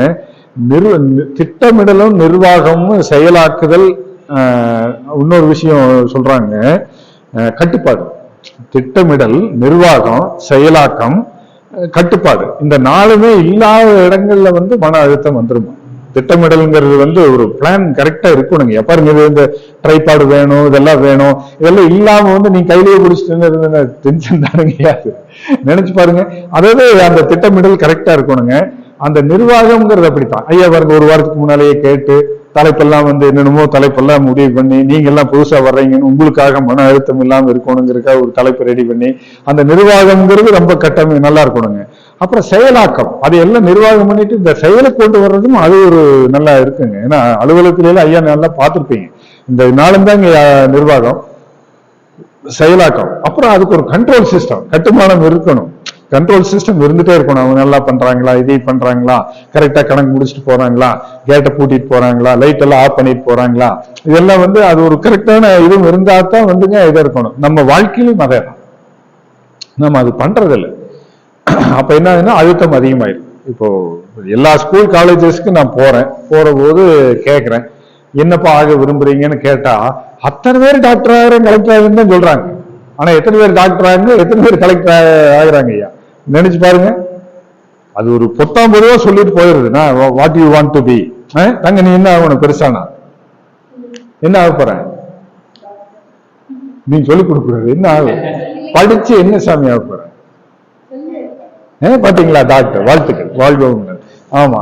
திட்டமிடலும் நிர்வாகமும் செயலாக்குதல். இன்னொரு விஷயம் சொல்றாங்க, கட்டுப்பாடு. திட்டமிடல், நிர்வாகம், செயலாக்கம், கட்டுப்பாடு. இந்த 4மே இல்லாத இடங்கள்ல வந்து மன அழுத்தம் வந்துருமா. திட்டமிடல்ங்கிறது வந்து ஒரு பிளான் கரெக்டா இருக்கணுங்க. பாருங்க, இந்த ட்ரைபாடு வேணும், இதெல்லாம் வேணும், இதெல்லாம் இல்லாம வந்து நீங்க கையிலேயே பிடிச்சிட்டு டென்ஷன் தானுங்க. நினைச்சு பாருங்க. அதாவது அந்த திட்டமிடல் கரெக்டா இருக்கணுங்க. அந்த நிர்வாகம்ங்கிறது அப்படித்தான். ஐயா பாருங்க, ஒரு வாரத்துக்கு முன்னாலேயே கேட்டு தலைப்பெல்லாம் வந்து என்னென்னமோ தலைப்பெல்லாம் முடிவு பண்ணி நீங்க எல்லாம் புதுசா வர்றீங்கன்னு உங்களுக்காக மன அழுத்தம் இல்லாம இருக்கணுங்கிறதுக்காக ஒரு தலைப்பு ரெடி பண்ணி அந்த நிர்வாகம்ங்கிறது ரொம்ப கட்டமை நல்லா இருக்கணுங்க. அப்புறம் செயலாக்கம், அதை எல்லாம் நிர்வாகம் பண்ணிட்டு இந்த செயலை கொண்டு வர்றதும் அது ஒரு நல்லா இருக்குங்க. ஏன்னா அலுவலகத்தில ஐயா நல்லா பார்த்துருப்பீங்க. இந்த நாளும் தாங்க நிர்வாகம், செயலாக்கம். அப்புறம் அதுக்கு ஒரு கண்ட்ரோல் சிஸ்டம், கட்டுமானம் இருக்கணும். கண்ட்ரோல் சிஸ்டம் இருந்துட்டே இருக்கணும். அவங்க நல்லா பண்றாங்களா, இதை பண்றாங்களா, கரெக்டா கணக்கு முடிச்சுட்டு போறாங்களா, கேட்டை பூட்டிட்டு போறாங்களா, லைட் எல்லாம் ஆஃப் பண்ணிட்டு போறாங்களா, இதெல்லாம் வந்து அது ஒரு கரெக்டான இதுவும் இருந்தா தான் வந்துங்க இதை இருக்கணும். நம்ம வாழ்க்கையிலும் அதே தான், நம்ம அது பண்றதில்லை. அப்ப என்ன ஆகுதுன்னா அழுத்தம் அதிகமாயிடும். இப்போ எல்லா ஸ்கூல் காலேஜஸ்க்கு நான் போற போது கேட்கிறேன், என்னப்பா ஆக விரும்புறீங்கன்னு கேட்டா அத்தனை பேர் டாக்டர் ஆகிறேன் கலெக்டர் ஆகுன்னு தான் சொல்றாங்க. ஆனா எத்தனை பேர் டாக்டர் ஆகுங்க, எத்தனை பேர் கலெக்டர் ஆகுறாங்க ஐயா? நினைச்சு பாருங்க. அது ஒரு 19 ரூபா சொல்லிட்டு போயிருது. What you want to be, தங்க நீ என்ன ஆகணும் பெருசானா, என்ன ஆக போற, நீ சொல்லிக் கொடுக்குறது என்ன ஆகும், படிச்சு என்ன சாமி ஆக போற? பாத்தீங்களா டாக்டர், வாழ்த்துக்கள், வாழ்வுங்க. ஆமா,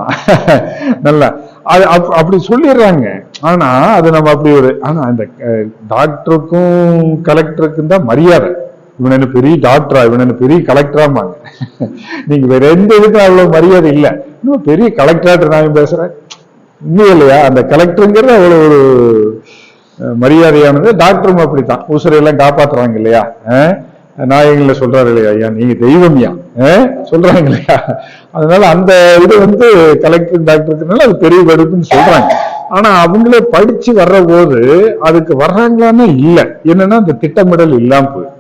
நல்லா அது அப்படி சொல்லிடுறாங்க. ஆனா அது நம்ம அப்படி ஒரு, ஆனா அந்த டாக்டருக்கும் கலெக்டருக்கும் தான் மரியாதை. இவன் என்ன பெரிய டாக்டரா, இவன் என்ன பெரிய கலெக்டராமாங்க. நீங்க வேற எந்த இதுக்கும் அவ்வளவு மரியாதை இல்லை, இன்னும் பெரிய கலெக்டராட்டு நான் பேசுறேன் உண்மையே இல்லையா? அந்த கலெக்டருங்கிறது அவ்வளவு ஒரு மரியாதையானது. டாக்டரும் அப்படித்தான், உசுரையெல்லாம் காப்பாத்துறாங்க இல்லையா? நாயகங்கள சொல்றாரு இல்லையா, ஐயா நீங்க தெய்வம்யா சொல்றாங்க இல்லையா? அதனால அந்த இது வந்து கலெக்டர் டாக்டருக்குனால அது பெரிய படிப்புன்னு சொல்றாங்க. ஆனா அவங்களே படிச்சு வர்ற போது அதுக்கு வர்றாங்களான்னு இல்லை. என்னன்னா அந்த திட்டமிடல் இல்லாம போகுது.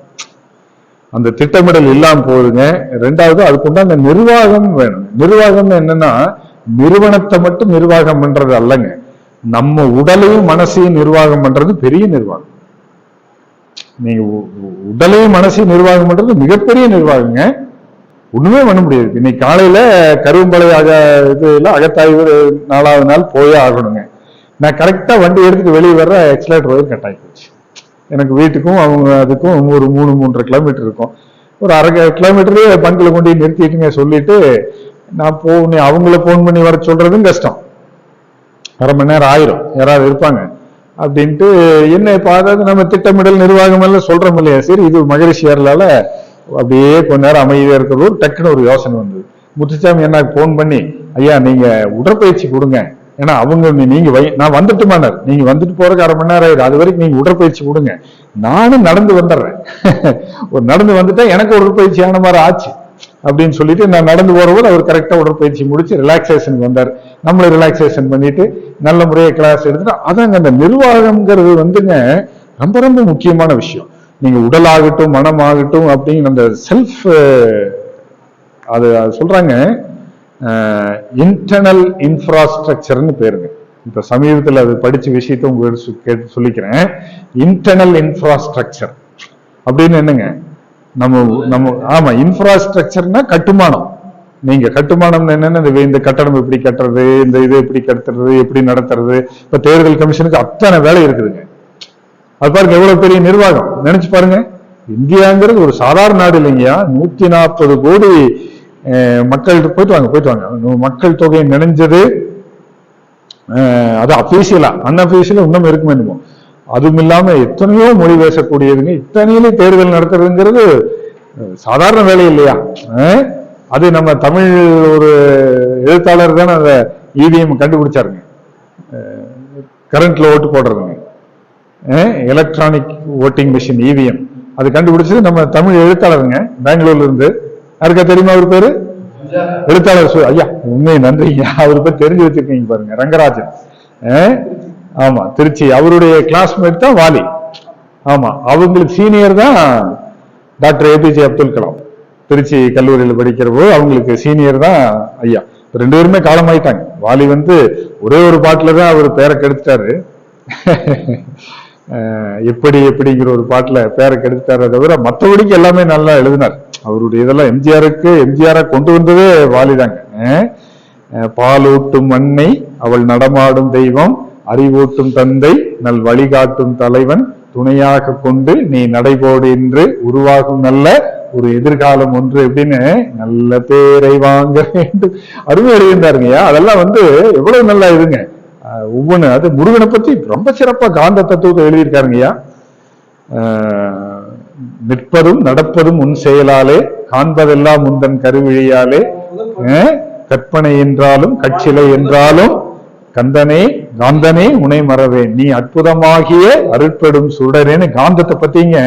அந்த திட்டமிடல் இல்லாம போகுதுங்க. ரெண்டாவது அதுக்குண்டான அந்த நிர்வாகம் வேணும். நிர்வாகம் என்னன்னா நிறுவனத்தை மட்டும் நிர்வாகம் பண்றது அல்லங்க, நம்ம உடலையும் மனசையும் நிர்வாகம் பண்றது பெரிய நிர்வாகம். நீங்க உடலையும் மனசையும் நிர்வாகம் பண்றது மிகப்பெரிய நிர்வாகங்க. ஒண்ணுமே பண்ண முடியாது. இன்னைக்கு காலையில கருவம்பளை இதுல அகத்தாய்வு 4வது நாள் போயே ஆகணுங்க. நான் கரெக்டா வண்டி எடுத்துட்டு வெளியே வர்ற எக்ஸலேட்டர் ஒயர் கட் ஆகி போச்சு. எனக்கு வீட்டுக்கும் அவங்க அதுக்கும் ஒரு 3-3.5 கிலோமீட்டர் இருக்கும். ஒரு 1/2 கிலோமீட்டரே பங்கில் கொண்டு நிறுத்திட்டுங்க சொல்லிட்டு நான் அவங்கள போன் பண்ணி வர சொல்றதும் கஷ்டம். 1/2 மணி நேரம் ஆயிரும், யாராவது இருப்பாங்க அப்படின்ட்டு. என்ன இப்ப அதாவது நம்ம திட்டமிடல் நிர்வாகம் எல்லாம் சொல்றோம் இல்லையா? சரி, இது மகரிஷி ஏறலால அப்படியே கொஞ்ச நேரம் அமைதியா இருக்கிறது டக்குன்னு ஒரு யோசனை வந்தது. முத்துசாமி என்ன போன் பண்ணி, ஐயா நீங்க உடற்பயிற்சி கொடுங்க, ஏன்னா அவங்க நீங்க நான் வந்துட்டுமானார், நீங்க வந்துட்டு போறதுக்கு 1/2 மணி நேரம் ஆயிடும், அது வரைக்கும் நீங்க உடற்பயிற்சி கொடுங்க, நானும் நடந்து வந்துடுறேன். ஒரு நடந்து வந்துட்டா எனக்கு உடற்பயிற்சி ஆன மாதிரி ஆச்சு அப்படின்னு சொல்லிட்டு நான் நடந்து போறபோது அவர் கரெக்டா உடற்பயிற்சி முடிச்சு ரிலாக்ஸேஷனுக்கு வந்தார். நம்மள ரிலாக்ஸேஷன் பண்ணிட்டு நல்ல முறையை கிளாஸ் எடுத்துட்டு. அதாங்க அந்த நிர்வாகம்ங்கிறது வந்துங்க ரொம்ப ரொம்ப முக்கியமான விஷயம். நீங்க உடலாகட்டும் மனமாகட்டும் அப்படிங்கிற அந்த செல்ஃப், அது சொல்றாங்க இன்டர்னல் இன்ஃப்ராஸ்ட்ரக்சர்னு பேருங்க. இப்ப சமீபத்தில் அது படிச்ச விஷயத்த உங்களுக்கு சொல்லிக்கிறேன். இன்டர்னல் இன்ஃப்ராஸ்ட்ரக்சர் அப்படின்னு என்னங்க? ஆமா, இன்ஃப்ராஸ்ட்ரக்சர்னா கட்டுமானம். நீங்க கட்டுமானம் என்னன்னு இந்த கட்டடம் எப்படி கட்டுறது, இந்த இது எப்படி கட்டுறது, எப்படி நடத்துறது. இப்ப தேர்தல் கமிஷனுக்கு அத்தனை வேலை இருக்குதுங்க. அது பாருங்க எவ்வளவு பெரிய நிர்வாகம். நினைச்சு பாருங்க, இந்தியாங்கிறது ஒரு சாதாரண நாடு இல்லைங்கயா. 140 கோடி மக்கள் போயிட்டு வாங்க மக்கள் தொகை நினைஞ்சது. அது அபிஷியலா, அன்அபிஷியலா இன்னும் இருக்கும் என்னமோ. அதுவும் இல்லாம எத்தனையோ மொழி பேசக்கூடியதுங்க. இத்தனையிலே தேர்தல் நடத்துறதுங்கிறது சாதாரண வேலை இல்லையா? அது நம்ம தமிழ் ஒரு எழுத்தாளர் தானே அந்த இவிஎம் கண்டுபிடிச்சாருங்க, கரண்ட்ல ஓட்டு போடுறதுங்க, எலக்ட்ரானிக் ஓட்டிங் மிஷின் இவிஎம். அது கண்டுபிடிச்சது நம்ம தமிழ் எழுத்தாளருங்க, பெங்களூர்ல இருந்து. யாருக்கா தெரியுமா அவர் பேரு? எழுத்தாளர் ஐயா, உண்மை நன்றிங்க, அவரு பேர் தெரிஞ்சு வச்சிருக்கீங்க பாருங்க, ரங்கராஜன். ஆமா, திருச்சி. அவருடைய கிளாஸ்மேட் தான் வாலி. ஆமா, அவங்களுக்கு சீனியர் தான் டாக்டர் ஏபிஜே அப்துல் கலாம். திருச்சி கல்லூரியில் படிக்கிற போது அவங்களுக்கு சீனியர் தான் ஐயா. 2 பேருமே காலமாயிட்டாங்க. வாலி வந்து ஒரே ஒரு பாட்டுல தான் அவர் பேரை கெடுத்துட்டாரு. எப்படிங்கிற ஒரு பாட்டுல பேரை கெடுத்துட்டாரு தவிர மற்றபடிக்கு எல்லாமே நல்லா எழுதினார். அவருடைய இதெல்லாம் எம்ஜிஆரை கொண்டு வந்ததே வாலிதாங்க. பாலூட்டும் அன்னை அவள் நடமாடும் தெய்வம், அறிவூட்டும் தந்தை நல் வழிகாட்டும் தலைவன், துணையாக கொண்டு நீ நடைபோடு என்று உருவாகும் நல்ல ஒரு எதிர்காலம் ஒன்று அப்படின்னு நல்ல பேரை வாங்க வேண்டும் அருமை எழுதியிருந்தாருங்கய்யா. அதெல்லாம் வந்து எவ்வளவு நல்லா இதுங்க ஒவ்வொன்று. அது முருகனை பத்தி ரொம்ப சிறப்பா காந்த தத்துவத்தை எழுதியிருக்காருங்கய்யா. நிற்பதும் நடப்பதும் உன் செயலாலே, காண்பதெல்லாம் உந்தன் கருவிழியாலே, கற்பனை என்றாலும் கட்சிலை என்றாலும் கந்தனே காந்தனே உனை மறவேன், நீ அற்புதமாகிய அருட்படும் சுடரேன்னு காந்தத்தை பத்திங்க.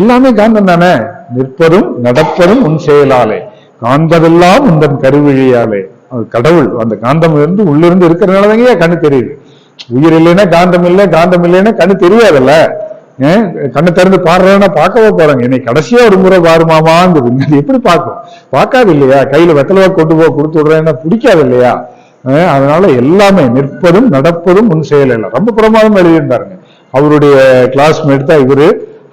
எல்லாமே காந்தம் தானே. நிற்பதும் நடப்பதும் உன் செயலாலே, காண்பதெல்லாம் உந்தன் கருவிழியாலே. அது கடவுள். அந்த காந்தம் இருந்து உள்ளிருந்து இருக்கிறதுனாலதாங்க கண்ணு தெரியுது. உயிர் இல்லைன்னா காந்தம் இல்லை, காந்தம் இல்லைன்னா கண்ணு தெரியாதுல்ல. கண்ணு திறந்து பாடுறேன்னா பார்க்கவே போறாங்க. இன்னைக்கு கடைசியா ஒரு முறை பாருமாமாங்குது. அது எப்படி பார்க்கும்? பார்க்காது இல்லையா? கையில வெத்தலவா கொண்டு போய் கொடுத்து விடுறேன்னா பிடிக்காது இல்லையா? அதனால எல்லாமே நிற்பதும் நடப்பதும் முன் செயல் எல்லாம் ரொம்ப பிரமாதம் எழுதியிருந்தாருங்க. அவருடைய கிளாஸ்மேட் தான் இவரு.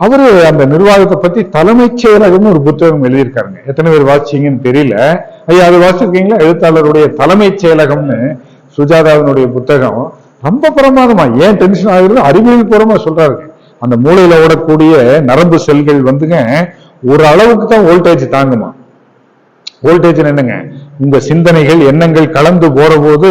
அவரு அந்த நிர்வாகத்தை பத்தி தலைமைச் செயலகம்னு ஒரு புத்தகம் எழுதியிருக்காருங்க. எத்தனை பேர் வாசிச்சீங்கன்னு தெரியல. ஐயா, அது வாசிச்சிருக்கீங்களா? எழுத்தாளருடைய தலைமைச் செயலகம்னு சுஜாதாவினுடைய புத்தகம். ரொம்ப பிரமாதமா. ஏன் டென்ஷன் ஆகுறது? அறிவியல் பூர்வமா சொல்றாரு. அந்த மூளையில ஓடக்கூடிய நரம்பு செல்கள் வந்துங்க ஒரு அளவுக்கு தான் வோல்டேஜ் தாங்குமா. வோல்டேஜ் என்னங்க? உங்க சிந்தனைகள் எண்ணங்கள் கலந்து போற போது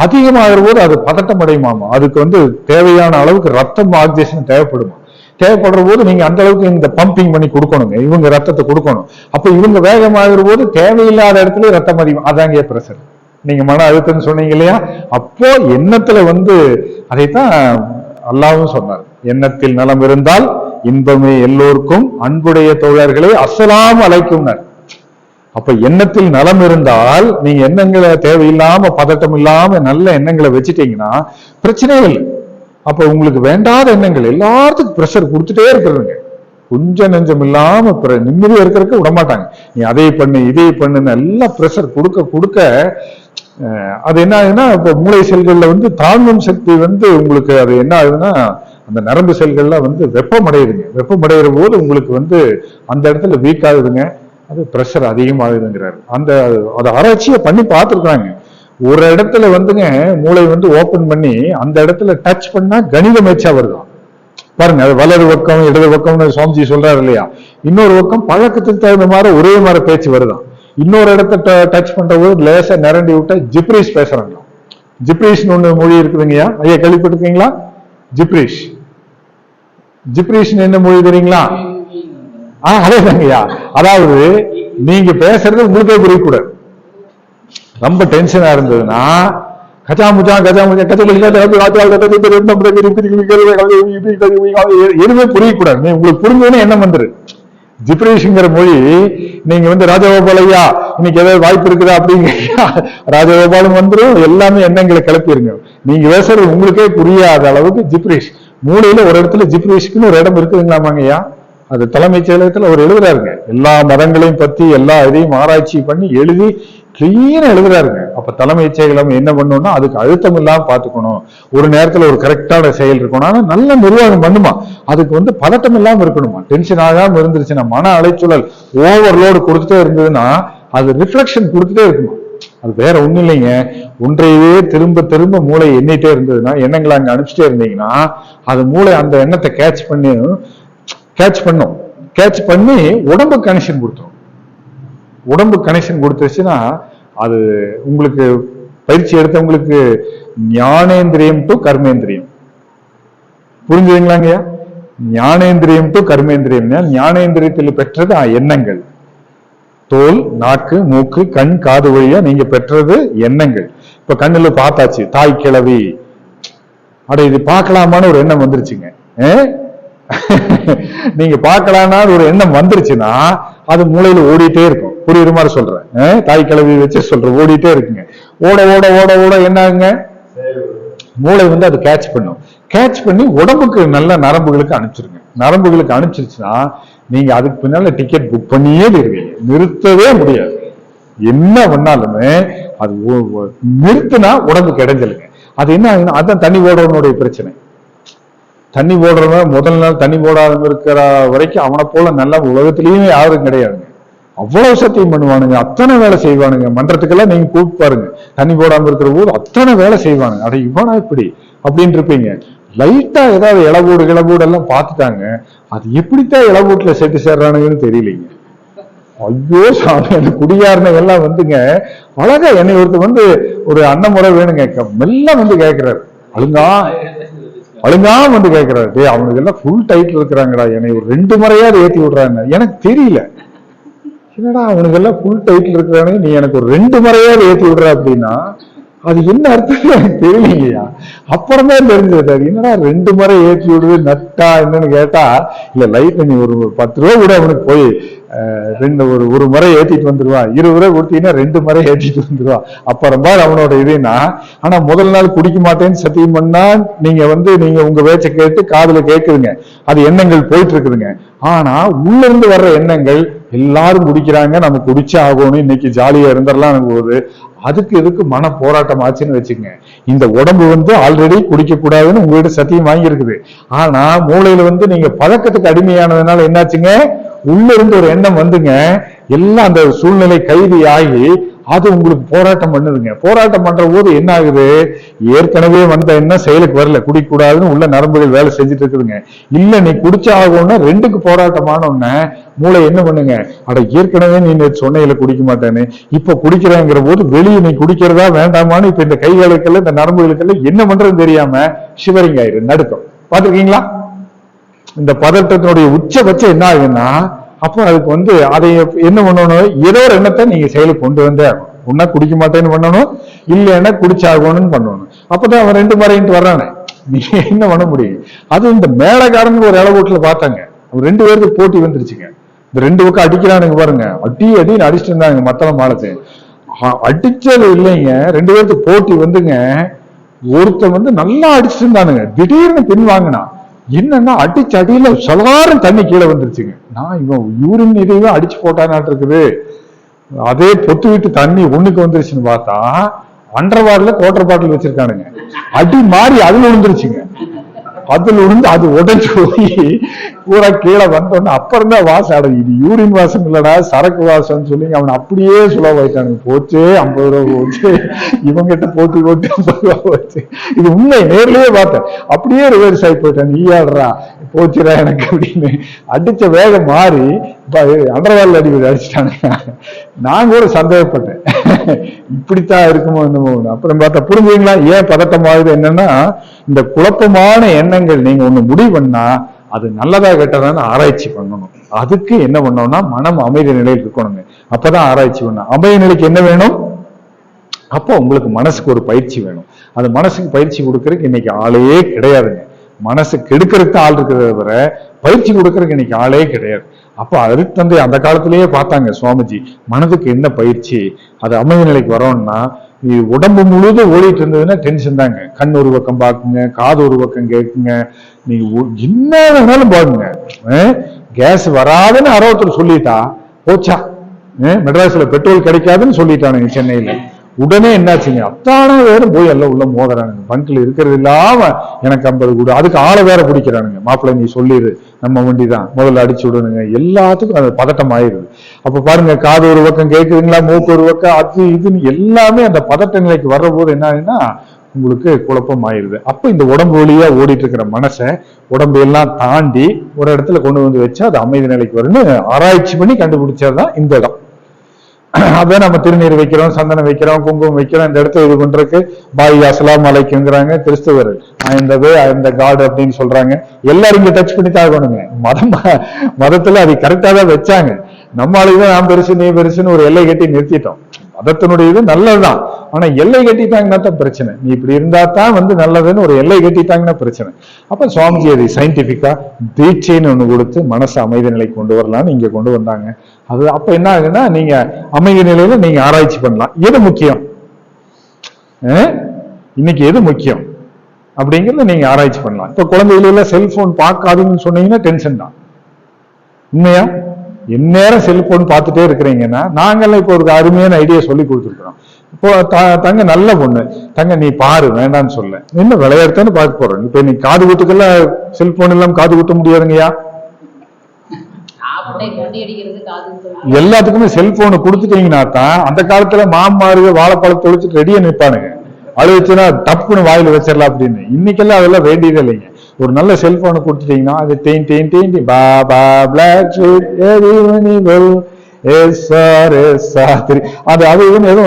அதிகமாகிற போது அது பதட்டம் அடையுமாமா. அதுக்கு வந்து தேவையான அளவுக்கு ரத்தம் ஆக்சிஜன் தேவைப்படுமா. தேவைப்படுற போது நீங்க அந்த அளவுக்கு இந்த பம்பிங் பண்ணி கொடுக்கணுங்க, இவங்க ரத்தத்தை கொடுக்கணும். அப்ப இவங்க வேகமாகிற போது தேவையில்லாத இடத்துல ரத்தம் அதிகம், அதாங்க பிரஷர். நீங்க மன அழுத்தம்னு சொன்னீங்க இல்லையா, அப்போ எண்ணத்துல அதைத்தான் அல்லாஹ்வும் சொன்னார், எண்ணத்தில் நலம் இருந்தால் இன்பமே எல்லோருக்கும் அன்புடைய தோழர்களே அஸ்ஸலாமு அலைக்கும். அப்ப எண்ணத்தில் நலம் இருந்தால் நீங்க எண்ணங்களை தேவையில்லாம பதட்டம் இல்லாம நல்ல எண்ணங்களை வச்சுட்டீங்கன்னா பிரச்சனையே இல்லை. அப்ப உங்களுக்கு வேண்டாத எண்ணங்கள் எல்லாத்துக்கும் பிரஷர் கொடுத்துட்டே இருக்கிறதுங்க, கொஞ்சம் நெஞ்சம் இல்லாம நிம்மதியா இருக்கிறதுக்கு விடமாட்டாங்க. நீ அதை பண்ணு இதை பண்ணுன்னு எல்லாம் பிரஷர் கொடுக்க கொடுக்க அது என்ன ஆகுதுன்னா, இப்ப மூளை செல்கள்ல தாங்கும் சக்தி உங்களுக்கு அது என்ன ஆகுதுன்னா, அந்த நரம்பு செல்கள்ல வெப்பம் அடையுதுங்க. வெப்பம் அடைகிற போது உங்களுக்கு அந்த இடத்துல வீக் ஆகுதுங்க, அது பிரஷர் அதிகமாகுதுங்கிறாரு. அதை ஆராய்ச்சியை பண்ணி பார்த்துருக்காங்க. ஒரு இடத்துல மூளை ஓபன் பண்ணி அந்த இடத்துல டச் பண்ணா கணித மேட்சா வருதான் பாருங்க. அது வலது பக்கம் இடது பக்கம்னு சுவாமிஜி சொல்றாரு இல்லையா, இன்னொரு பக்கம் பழக்கத்துக்கு தகுந்த மாதிரி ஒரே மாதிரி பேச்சு வருதான். இன்னொரு இடத்த டச் பண்ற போது லேசா நிரண்டி விட்டா ஜிப்ரீஷ் பேசுறாங்க. ஜிப்ரீஷ்னு ஒண்ணு மொழி இருக்குதுங்கய்யா, ஐயா கேள்விப்பட்டிருக்கீங்களா? ஜிப்ரீஷ், ஜிப்ரீஷ்னு என்ன மொழி தெரியுங்களா? அதேதாங்கய்யா, அதாவது நீங்க பேசுறது உங்களுக்கே புரியக்கூடாது. ரொம்ப டென்ஷனா இருந்ததுன்னா கச்சாமுச்சா கச்சாமுச்சா எதுவுமே புரியக்கூடாது. உங்களுக்கு புரிஞ்சதுன்னு என்ன வந்துரு. ஜிப்ரீஷ்ங்கிற மொழி நீங்க ராஜகோபாலையா இன்னைக்கு ஏதாவது வாய்ப்பு இருக்குதா அப்படிங்க, ராஜகோபாலும் வந்துடும், எல்லாமே எண்ணங்களை கிளப்பிடுங்க. நீங்க பேசுறது உங்களுக்கே புரியாத அளவுக்கு ஜிப்ரீஷ். மூளையில ஒரு இடத்துல ஜிப்ரீஷ்க்குன்னு ஒரு இடம் இருக்குதுங்களாமாங்கய்யா, அது தலைமைச் செயலகத்துல அவர் எழுதுறாருங்க. எல்லா மதங்களையும் பத்தி எல்லா இதையும் ஆராய்ச்சி பண்ணி எழுதி கிளீனா எழுதுறாருங்க. அப்ப தலைமைச் செயலம் என்ன பண்ணணும்னா அதுக்கு அழுத்தம் இல்லாம பாத்துக்கணும், ஒரு நேரத்துல ஒரு கரெக்டான செயல் இருக்கணும், ஆனா நல்ல நிர்வாகம் பண்ணுமா, அதுக்கு பதட்டம் இல்லாம இருக்கணுமா, டென்ஷன் ஆகாம இருந்துருச்சுன்னா, மன அலைச்சூழல் ஓவர்லோடு கொடுத்துட்டே இருந்ததுன்னா அது ரிஃப்ளெக்ஷன் கொடுத்துட்டே இருக்குமா. அது வேற ஒண்ணும் இல்லைங்க, ஒன்றையே திரும்ப திரும்ப மூளை எண்ணிட்டே இருந்ததுன்னா, எண்ணங்களை அங்க அனுப்பிச்சிட்டே இருந்தீங்கன்னா அது மூளை அந்த எண்ணத்தை கேட்ச் பண்ணி உடம்பு கனெக்ஷன் கொடுத்துரும். உடம்பு கனெக்ஷன் கொடுத்துருச்சுன்னா அது உங்களுக்கு பயிற்சி எடுத்தவங்களுக்கு ஞானேந்திரியம் டு கர்மேந்திரியம், புரிஞ்சுதுங்களாங்கய்யா? ஞானேந்திரியம் டு கர்மேந்திரியம். ஞானேந்திரியத்தில் பெற்றது எண்ணங்கள், தோல் நாக்கு மூக்கு கண் காது வழியா நீங்க பெற்றது எண்ணங்கள். இப்ப கண்ணுல பார்த்தாச்சு தாய் கிழவி, அட இது பார்க்கலாமான்னு ஒரு எண்ணம் வந்துருச்சுங்க. நீங்க பார்க்கலாம்னா ஒரு எண்ணம் வந்துருச்சுன்னா அது மூளையில ஓடிட்டே இருக்கும். புரியுற மாதிரி சொல்றேன், தாய் கிழவி வச்சு சொல்றேன், ஓடிட்டே இருக்குங்க. ஓட ஓட ஓட ஓட என்ன ஆகுங்க, மூளை அது கேட்ச் பண்ணும். கேட்ச் பண்ணி உடம்புக்கு நல்ல நரம்புகளுக்கு அனுப்பிச்சிருங்க. நரம்புகளுக்கு அனுப்பிச்சிருச்சுன்னா நீங்க அதுக்கு பின்னால டிக்கெட் புக் பண்ணியே இருக்கீங்க, நிறுத்தவே முடியாது. என்ன பண்ணாலுமே அது நிறுத்தினா உடம்புக்கு இடைஞ்சலுங்க. அது என்ன ஆகுதுன்னா, அதான் தண்ணி ஓடுறவனுடைய பிரச்சனை. தண்ணி போடுறவன் முதல் நாள் தண்ணி போடாத இருக்கிற வரைக்கும் அவனை போல நல்லா உலகத்திலயுமே யாரும் கிடையாதுங்க. அவ்வளவு சத்தியம் பண்ணுவானுங்க, அத்தனை வேலை செய்வானுங்க. மன்றத்துக்கெல்லாம் நீங்க கூப்பிட்டு பாருங்க, தண்ணி போடாம இருக்கிற போது அத்தனை வேலை செய்வானுங்க. அட இவனா இப்படி அப்படின்னு இருப்பீங்க. லைட்டா ஏதாவது இளவோடு எல்லாம் பார்த்துட்டாங்க, அது எப்படித்தான் இளவோட்டுல செட்டு சேர்றானுங்கன்னு தெரியலீங்க. ஐயோ சாமி, அந்த குடியாரனை எல்லாம் அழகா என்னை ஒருத்தர் ஒரு அன்னமுறை வேணுங்க, மெல்ல கேட்கிறாரு, அழுங்காம கேட்கிறாரு, டே அவனுக்கு எல்லாம் ஃபுல் டைட்டில் இருக்கிறாங்கடா, என்னை ஒரு 2 முறையாவது ஏற்றி விடுறாங்க. எனக்கு தெரியல, என்னடா அவனுக்கு எல்லாம் ஃபுல் டைட்டில் இருக்கிறானே, நீ எனக்கு ஒரு 2 முறையாவது ஏற்றி விடுற அப்படின்னா அது என்ன அர்த்தம் எனக்கு தெரியலைங்கய்யா. அப்புறம்தான் தெரிஞ்சது, அது என்னடா 2 முறை ஏற்றி விடுது நட்டா என்னன்னு கேட்டா, இல்ல லைஃப் நீ ஒரு 10 ரூபா கூட அவனுக்கு போய் ஒரு முறை ஏற்றிட்டு வந்துருவா, 20 ரூபா கொடுத்தீங்கன்னா 2 முறை ஏற்றிட்டு வந்துருவா, அப்புறமா அவனோட இதுன்னா. ஆனா முதல் நாள் குடிக்க மாட்டேன்னு சத்தியம் பண்ணா நீங்க உங்க பேச்சை கேட்டு காதுல கேட்குதுங்க, அது எண்ணங்கள் போயிட்டு இருக்குதுங்க. ஆனா உள்ள இருந்து வர்ற எண்ணங்கள் எல்லாரும் குடிக்கிறாங்க, நம்ம குடிச்சே ஆகணும், இன்னைக்கு ஜாலியா இருந்துடலாம் போது அதுக்கு இதுக்கு மன போராட்டம் ஆச்சுன்னு வச்சுக்கோங்க. இந்த உடம்பு ஆல்ரெடி குடிக்க கூடாதுன்னு உங்ககிட்ட சத்தியம் வாங்கியிருக்குது. ஆனா மூளையில நீங்க பழக்கத்துக்கு அடிமையானதுனால என்னாச்சுங்க, உள்ள இருந்து ஒரு எண்ணம் எல்லாம் அந்த சூழ்நிலை கைதி ஆகி அது உங்களுக்கு போராட்டம் பண்ணுதுங்க. போராட்டம் பண்ற போது என்ன ஆகுது, ஏற்கனவே வந்த எண்ணம் செயலுக்கு வரல, குடிக்கூடாதுன்னு உள்ள நரம்புகள் வேலை செஞ்சுட்டு இருக்குதுங்க. இல்ல நீ குடிச்ச ஆகும்னா 2க்கு போராட்டமான உடனே மூளை என்ன பண்ணுங்க, அட ஏற்கனவே நீ சொன்னையில குடிக்க மாட்டேன்னு இப்ப குடிக்கிறேங்கிற போது வெளியே நீ குடிக்கிறதா வேண்டாமான்னு இப்ப இந்த கைகளுக்கெல்லாம் இந்த நரம்புகளுக்கெல்லாம் என்ன பண்றதுன்னு தெரியாம ஷிவரிங் ஆயிரு, நடுக்கம். பாத்துருக்கீங்களா? இந்த பதட்டத்தினுடைய உச்சபட்சம் என்ன ஆகுதுன்னா, அப்போ அதுக்கு வந்து அதை என்ன பண்ணணும், ஏதோ ஒரு எண்ணத்தை நீங்க செயலுக்கு கொண்டு வந்தே ஆகணும். ஒன்னா குடிக்க மாட்டேன்னு பண்ணணும், இல்லைன்னா குடிச்சாகணும்னு பண்ணணும். அப்பதான் அவன் 2 மறைன்ட்டு வர்றானே, நீங்க என்ன பண்ண முடியும்? அது இந்த மேலக்காரங்க ஒரு இளவூட்டுல பார்த்தாங்க, 2 பேருக்கு போட்டி வந்துருச்சுங்க. இந்த 2 பக்கம் அடிக்கிறானுங்க பாருங்க, அடின்னு அடிச்சுட்டு இருந்தாங்க மத்தளம் மாலத்தை. அடிச்சது இல்லைங்க, 2 பேருக்கு போட்டி வந்துங்க. ஒருத்தன் வந்து நல்லா அடிச்சுட்டு இருந்தானுங்க, திடீர்னு பின் வாங்கினா என்னன்னா அடிச்சு அடியில சொலாரும் தண்ணி கீழே வந்துருச்சுங்க. நான் இவன் யூரின் இதையும் அடிச்சு போட்டானாட்டு இருக்குது. அதே பொத்து விட்டு தண்ணி ஒண்ணுக்கு வந்துருச்சுன்னு பார்த்தா அண்டர் பாட்டில குவார்டர் பாட்டில் வச்சிருக்கானுங்க. அடி மாறி அதுல விழுந்துருச்சுங்க. அதுல விழுந்து அது உடைஞ்சு போய் பூரா கீழே வந்தோன்னு அப்புறம் தான் வாசம் அடங்கு. இது யூரின் வாசம் இல்லடா, சரக்கு வாசம்னு சொல்லி அவன் அப்படியே சுலவாயிட்டானுங்க. போச்சு 50 ரூபா போச்சு, இவங்கிட்ட போட்டி போட்டு 50 ரூபா போச்சு. இது உண்மை, நேர்லயே பார்த்தேன். அப்படியே ரிவர்ஸ் ஆகி போயிட்டான், நீ ஆடுறா போச்சுடா எனக்கு அப்படின்னு. அடிச்ச வேகம் மாறி அண்டர்வால் அடிச்சுட்டானுங்க. நான் கூட சந்தேகப்பட்டேன், இப்படித்தான் இருக்குமோ என்னமோ. அப்புறம் பார்த்தா புரிஞ்சுங்களா ஏன் பதட்டமாகுது. என்னன்னா, இந்த குழப்பமான எண்ணங்கள் நீங்க ஒண்ணு முடிவு பண்ணா அது நல்லதா கெட்டதான்னு ஆராய்ச்சி பண்ணணும். அதுக்கு என்ன பண்ணோம்னா மனம் அமைதி நிலையில் இருக்கணுங்க. அப்பதான் ஆராய்ச்சி பண்ணணும். அமைதி நிலைக்கு என்ன வேணும்? அப்போ உங்களுக்கு மனசுக்கு ஒரு பயிற்சி வேணும். அது மனசுக்கு பயிற்சி கொடுக்கறதுக்கு இன்னைக்கு ஆளே கிடையாதுங்க. மனசு கெடுக்கிறதுக்கு ஆள் இருக்கிறத தவிர பயிற்சி கொடுக்கறதுக்கு இன்னைக்கு ஆளே கிடையாது. அப்ப அருட்தந்தை அந்த காலத்திலேயே பார்த்தாங்க சுவாமிஜி, மனதுக்கு என்ன பயிற்சி, அது அமைதி நிலைக்கு வரோம்னா, உடம்பு முழுதும் ஓடிட்டு இருந்ததுன்னா டென்ஷன் தாங்க. கண் ஒரு பக்கம் பாக்குங்க, காது ஒரு பக்கம் கேட்குங்க, நீங்க என்ன வேணாலும் பாருங்க. கேஸ் வராதுன்னு அறுபத்தொரு சொல்லிட்டா போச்சா, மெட்ராஸ்ல பெட்ரோல் கிடைக்காதுன்னு சொல்லிட்டானுங்க சென்னையில. உடனே என்னாச்சுங்க, அத்தான வேற போய் எல்லாம் உள்ள மோதுறானுங்க. பங்கில் இருக்கிறது இல்லாம எனக்கு 50 கூட, அதுக்கு ஆளை வேற பிடிக்கிறானுங்க. மாப்பிள்ளை நீ சொல்லிடு, நம்ம வண்டி தான் முதல்ல அடிச்சு விடணுங்க. எல்லாத்துக்கும் அது பதட்டம் ஆயிடுது. அப்ப பாருங்க, காது ஒரு பக்கம் கேட்குதுங்களா, மூக்கு ஒரு பக்கம், அது இதுன்னு எல்லாமே அந்த பதட்ட நிலைக்கு வர்ற போது என்ன ஆகுதுன்னா உங்களுக்கு குழப்பம் ஆயிடுது. அப்ப இந்த உடம்பு வழியா ஓடிட்டு இருக்கிற மனசை உடம்பு எல்லாம் தாண்டி ஒரு இடத்துல கொண்டு வந்து வச்சா அது அமைதி நிலைக்கு வரும்னு ஆராய்ச்சி பண்ணி கண்டுபிடிச்சதுதான் இந்த இடம். அதான் நம்ம திருநீர் வைக்கிறோம், சந்தனம் வைக்கிறோம், குங்குமம் வைக்கிறோம். இந்த இடத்துல இது பண்றதுக்கு பாய் அஸ்ஸலாமு அலைக்கும்ங்கறாங்க கிறிஸ்தவர்கள். இந்த காட் அப்படின்னு சொல்றாங்க. எல்லாரும் இங்க டச் பண்ணி தான் ஆகணுங்க. மதத்துல அது கரெக்டா தான் வச்சாங்க. நம்ம ஆளுதான் நான் பெருசு நீ பெருசுன்னு ஒரு எல்லை கட்டி நிறுத்திட்டோம். மதத்தினுடைய இது நல்லதுதான், ஆனா எல்லை கட்டிட்டாங்கன்னா தான் பிரச்சனை. நீ இப்படி இருந்தா தான் நல்லதுன்னு ஒரு எல்லை கட்டிட்டாங்கன்னா பிரச்சனை. அப்ப சுவாமிஜி அதை சயின்டிபிக்கா தீட்சைன்னு ஒண்ணு கொடுத்து மனசு அமைதி நிலைக்கு கொண்டு வரலாம்னு இங்க கொண்டு வந்தாங்க. அது அப்ப என்ன ஆகுதுன்னா, நீங்க அமைதி நிலையில நீங்க ஆராய்ச்சி பண்ணலாம். எது முக்கியம், இன்னைக்கு எது முக்கியம் அப்படிங்கறத நீங்க ஆராய்ச்சி பண்ணலாம். இப்ப குழந்தைகள செல்போன் பார்க்காதுன்னு சொன்னீங்கன்னா டென்ஷன் தான். உண்மையா எந்நேரம் செல்போன் பார்த்துட்டே இருக்கிறீங்கன்னா, நாங்கெல்லாம் இப்போ ஒரு அருமையான ஐடியா சொல்லி கொடுத்துருக்கோம். இப்போ தங்க நல்ல பொண்ணு, தங்க நீ பாரு வேண்டான்னு சொல்ல, என்ன விளையாடுத்தான்னு பார்க்க போறோம். இப்ப நீ காது குத்துக்கெல்லாம் செல்போன் எல்லாம் காது குத்த முடியாதுங்கய்யா. எல்லாத்துக்குமே செல்போனு கொடுத்துட்டீங்கன்னா தான், அந்த காலத்துல மாமாரு வாழைப்பழத்தை தொழிச்சுட்டு ரெடியா நிற்பானுங்க. அழுச்சுன்னா டப்புன்னு வாயில வச்சிடலாம் அப்படின்னு. இன்னைக்கெல்லாம் அதெல்லாம் வேண்டியதே இல்லைங்க. ஒரு நல்ல செல்போனை கொடுத்துட்டீங்கன்னா அது தேன் பாபா பிளாக் அது அது ஏதோ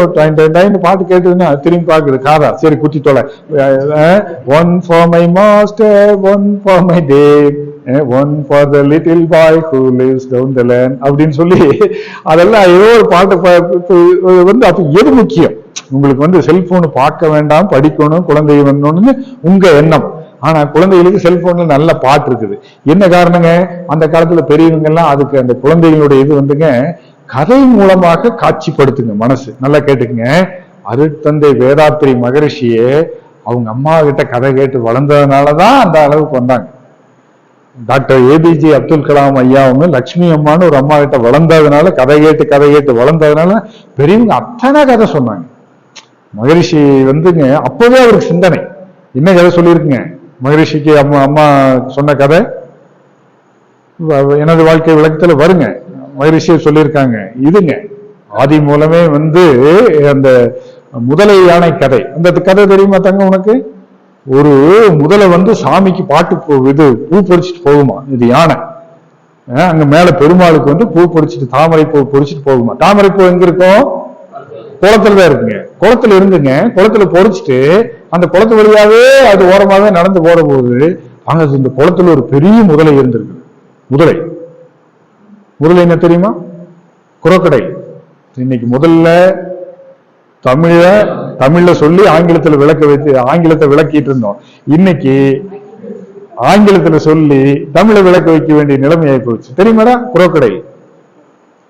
பாட்டு கேட்டுதுன்னா திரும்பி பாக்குது காதா, சரி குத்தி தொலை. One for my master, one for my day, one for the little boy who lives down the land அப்படின்னு சொல்லி அதெல்லாம் ஏதோ ஒரு பாட்டு வந்து. அப்ப எது முக்கியம் உங்களுக்கு? செல்போனு பார்க்க வேண்டாம், படிக்கணும், குழந்தை வரணும்னு உங்க எண்ணம். ஆனா குழந்தைகளுக்கு செல்போன்ல நல்ல பாட்டு இருக்குது. என்ன காரணங்க, அந்த காலத்துல பெரியவங்க எல்லாம் அதுக்கு அந்த குழந்தைகளுடைய இது கதை மூலமாக காட்சிப்படுத்துங்க. மனசு நல்லா கேட்டுக்குங்க. அருட்தந்தை வேதாத்திரி மகரிஷியே அவங்க அம்மா கிட்ட கதை கேட்டு வளர்ந்ததுனாலதான் அந்த அளவுக்கு வந்தாங்க. டாக்டர் ஏபிஜே அப்துல் கலாம் ஐயா அவங்க லட்சுமி அம்மான்னு ஒரு அம்மா கிட்ட வளர்ந்ததுனால, கதை கேட்டு வளர்ந்ததுனால பெரியவங்க அத்தனை கதை சொன்னாங்க. மகரிஷி அப்பவே அவருக்கு சிந்தனை. என்ன கதை சொல்லியிருக்குங்க மகரிஷிக்கு? அம்மா சொன்ன கதை எனது வாழ்க்கை விளக்கத்துல வருங்க. மகரிஷியை சொல்லியிருக்காங்க. இதுங்க ஆதி மூலமே அந்த முதலை யானை கதை. அந்த கதை தெரியுமா தங்க உனக்கு? ஒரு முதலை சாமிக்கு பாட்டு இது பூ பொறிச்சிட்டு போகுமா. இது யானை அங்க மேல பெருமாளுக்கு பூ பொறிச்சிட்டு தாமரை பூ பொறிச்சிட்டு போகுமா. தாமரை பூ எங்க இருக்கும்? குளத்துலதான் இருக்குங்க. குளத்துல இருந்துங்க, குளத்துல பொறிச்சிட்டு அந்த குளத்து வழியாவே அது ஓரமாவே நடந்து போற போது அங்க இந்த குளத்துல ஒரு பெரிய முதலை இருந்திருக்கு. முதலை என்ன தெரியுமா? குரோக்கடை. இன்னைக்கு முதல்ல தமிழ்ல சொல்லி ஆங்கிலத்தை விளக்கிட்டு இருந்தோம். இன்னைக்கு ஆங்கிலத்துல சொல்லி தமிழை விளக்க வைக்க வேண்டிய நிலைமை ஆகி போச்சு. தெரியுமாடா குரோக்கடை?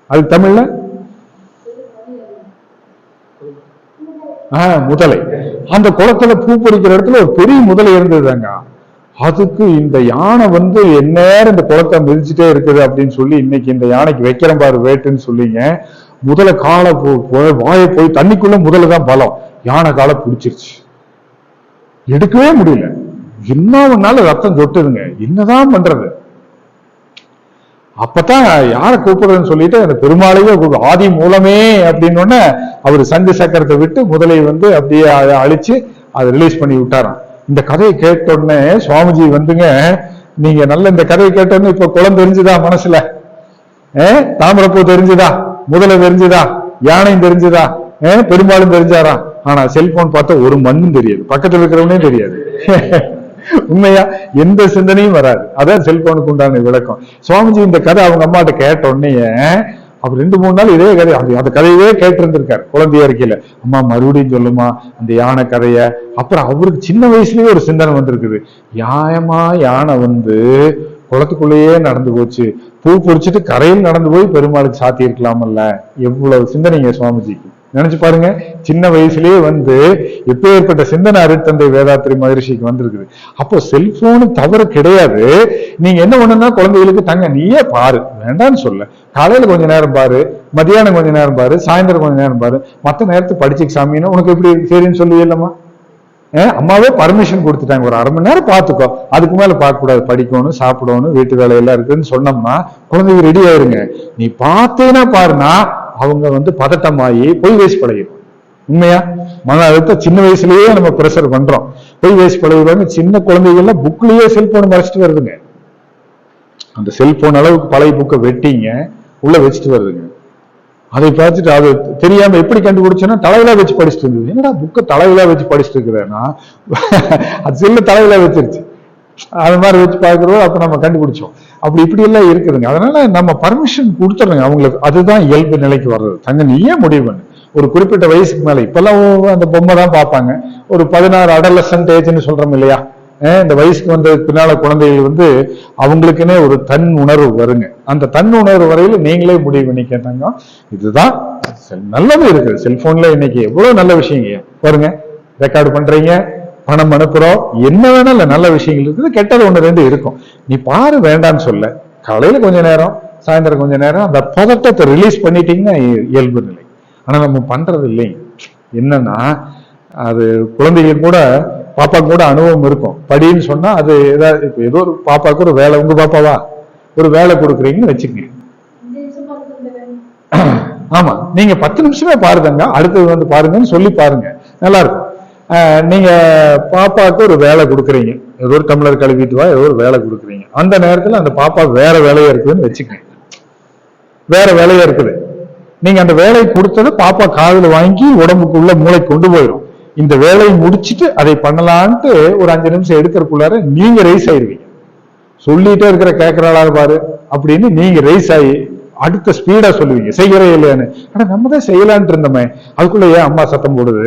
அது தமிழ்ல முதலை. அந்த குளத்துல பூ பறிக்கிற இடத்துல ஒரு பெரிய முதலை இருந்ததுதாங்க. அதுக்கு இந்த யானை எந்நேரம் இந்த குளத்தை மிதிச்சுட்டே இருக்குது அப்படின்னு சொல்லி இன்னைக்கு இந்த யானைக்கு வைக்கிறேன் பாரு வேட்டுன்னு சொல்லிங்க. முதலை காலை வாயை போய் தண்ணிக்குள்ள முதல்ல தான் பலம். யானை காலை பிடிச்சிருச்சு, எடுக்கவே முடியல. என்ன ஒன்னால ரத்தம் சொட்டுதுங்க. என்னதான் பண்றது? அப்பதான் யாரை கூப்பிடுறதுன்னு சொல்லிட்டு அந்த பெருமாளையே ஆதி மூலமே அப்படின்னு அவரு சங்கு சக்கரத்தை விட்டு முதலை அப்படியே அழிச்சு அதை ரிலீஸ் பண்ணி விட்டாராம். இந்த கதையை கேட்ட உடனே சுவாமிஜி நீங்க நல்ல இந்த கதையை கேட்டோன்னு இப்ப குளம் தெரிஞ்சுதா மனசுல? தாமரப்பூ தெரிஞ்சுதா? முதலை தெரிஞ்சுதா? யானையும் தெரிஞ்சுதா? பெரும்பாலும் தெரிஞ்சாரா? ஆனா செல்போன் பார்த்தா ஒரு மண்ணும் தெரியாது, பக்கத்துல இருக்கிறவனே தெரியாது. உண்மையா எந்த சிந்தனையும் வராது. அதான் செல்போனுக்கு உண்டான விளக்கம். சுவாமிஜி இந்த கதை அவங்க அம்மாட்ட கேட்ட உடனே அவர் 2-3 நாள் இதே கதை அந்த கதையவே கேட்டு இருந்திருக்காரு. குழந்தையா இருக்கையில, அம்மா மறுபடியும் சொல்லுமா அந்த யானை கதைய. அப்புறம் அவருக்கு சின்ன வயசுலயே ஒரு சிந்தனை வந்திருக்குது. யாயமா யானை குளத்துக்குள்ளேயே நடந்து போச்சு, பூ பொறிச்சிட்டு கரையில் நடந்து போய் பெருமாளுக்கு சாத்தி இருக்கலாமல்ல. எவ்வளவு சிந்தனைங்க சுவாமிஜிக்கு. நினைச்சு பாருங்க, சின்ன வயசுலயே எப்பேற்பட்ட சிந்தனை அருட்தந்தை வேதாத்திரி மகரிஷிக்கு வந்திருக்குது. அப்போ செல்போனு தவறு கிடையாது. நீங்க என்ன பண்ணுன்னா குழந்தைகளுக்கு தங்க நீயே பாரு, வேண்டான்னு சொல்ல. காலையில கொஞ்ச நேரம் பாரு, மதியானம் கொஞ்ச நேரம் பாரு, சாயந்தரம் கொஞ்ச நேரம் பாரு. மத்த நேரத்துக்கு படிச்சுக்கு சாமின்னா உனக்கு எப்படி சரின்னு சொல்லுவே இல்லம்மா? அம்மாவே பர்மிஷன் கொடுத்துட்டாங்க, ஒரு 1/2 மணி நேரம் பார்த்துக்கோ, அதுக்கு மேல பார்க்க கூடாது, படிக்கணும், சாப்பிடணும், வீட்டு வேலையெல்லாம் இருக்குன்னு சொன்னோம்னா குழந்தைங்க ரெடி ஆயிருங்க. நீ பார்த்தேன்னா பாருனா அவங்க பதட்டமாயி பொய் வயசு பழகிடும். உண்மையா மன அழுத்தம் சின்ன வயசுலயே நம்ம ப்ரெஷர் பண்றோம். பொய் வயசு பழகிடுவாங்க. சின்ன குழந்தைகள்லாம் புக்லயே செல்போன் மறைச்சிட்டு வருதுங்க. அந்த செல்போன் அளவுக்கு பழைய புக்கை வெட்டிங்க உள்ள வச்சுட்டு வருதுங்க. அதை பார்த்துட்டு அது தெரியாம எப்படி கண்டுபிடிச்சோன்னா தலைவிழா வச்சு படிச்சுட்டு இருந்தது. என்னடா புக்கை தலைவிழா வச்சு படிச்சுட்டு இருக்கிறேன்னா அது செல்ல தலைவிழா வச்சிருச்சு. அது மாதிரி வச்சு பார்க்கிறோம். அப்ப நம்ம கண்டுபிடிச்சோம். அப்படி இப்படி எல்லாம் இருக்குதுங்க. அதனால நம்ம பர்மிஷன் கொடுத்துருங்க அவங்களுக்கு. அதுதான் இயல்பு நிலைக்கு வர்றது. தங்க நீயே முடிவு பண்ணு. ஒரு குறிப்பிட்ட வயசுக்கு மேல இப்பெல்லாம் அந்த பொம்மை தான் பார்ப்பாங்க. ஒரு 16 அடலசன்ட் ஏஜ்னு சொல்றோம் இல்லையா? இந்த வயசுக்கு வந்த பின்னால குழந்தைகள் அவங்களுக்குன்னே ஒரு தன் உணர்வு வருங்க. அந்த தன் உணர்வு வரையில நீங்களே முடிவு பண்ணி கேட்டாங்க. இதுதான் நல்லது இருக்கு. செல்போன்ல இன்னைக்கு எவ்வளவு நல்ல விஷயங்க பாருங்க. ரெக்கார்டு பண்றீங்க, பணம் அனுப்புறோம், என்ன வேணா இல்ல, நல்ல விஷயங்கள் இருக்குது, கெட்டது 1-2 இருக்கும். நீ பாரு, வேண்டான்னு சொல்ல. காலையில கொஞ்ச நேரம், சாயந்தரம் கொஞ்ச நேரம் அந்த பதட்டத்தை ரிலீஸ் பண்ணிட்டீங்கன்னா இயல்பு நிலை. ஆனா நம்ம பண்றது இல்லைங்க. என்னன்னா அது குழந்தைகள் கூட பாப்பாக்கு கூட அனுபவம் இருக்கும். படின்னு சொன்னா அது ஏதோ ஒரு பாப்பாக்கு ஒரு வேலை, உங்க பாப்பாவா ஒரு வேலை கொடுக்குறீங்கன்னு வச்சுக்கங்க. ஆமா, நீங்க 10 நிமிஷமே பாருங்க, அடுத்தது பாருங்கன்னு சொல்லி பாருங்க, நல்லா இருக்கும். நீங்க பாப்பாவுக்கு ஒரு வேலை கொடுக்குறீங்க, ஏதோ ஒரு டம்ளர் கழுவிட்டு வா, ஏதோ ஒரு வேலை கொடுக்குறீங்க. அந்த நேரத்துல அந்த பாப்பா வேற வேலையா இருக்குதுன்னு வச்சுக்கங்க. வேற வேலையா இருக்குது. நீங்க அந்த வேலையை கொடுத்ததை பாப்பா காதுல வாங்கி உடம்புக்குள்ள மூளை கொண்டு போயிடும். இந்த வேலையை முடிச்சுட்டு அதை பண்ணலான்ட்டு ஒரு 5 நிமிஷம் எடுக்கிறதுக்குள்ளார நீங்க ரைஸ் ஆயிருவீங்க. சொல்லிட்டே இருக்கிற கேட்கிறாளாக பாரு அப்படின்னு நீங்க ரைஸ் ஆகி அடுத்த ஸ்பீடா சொல்லுவீங்க, செய்யறே இல்லையான்னு. ஆனா நம்ம தான் செய்யலான்ட்டு இருந்தோமே, அதுக்குள்ள ஏன் அம்மா சத்தம் போடுது?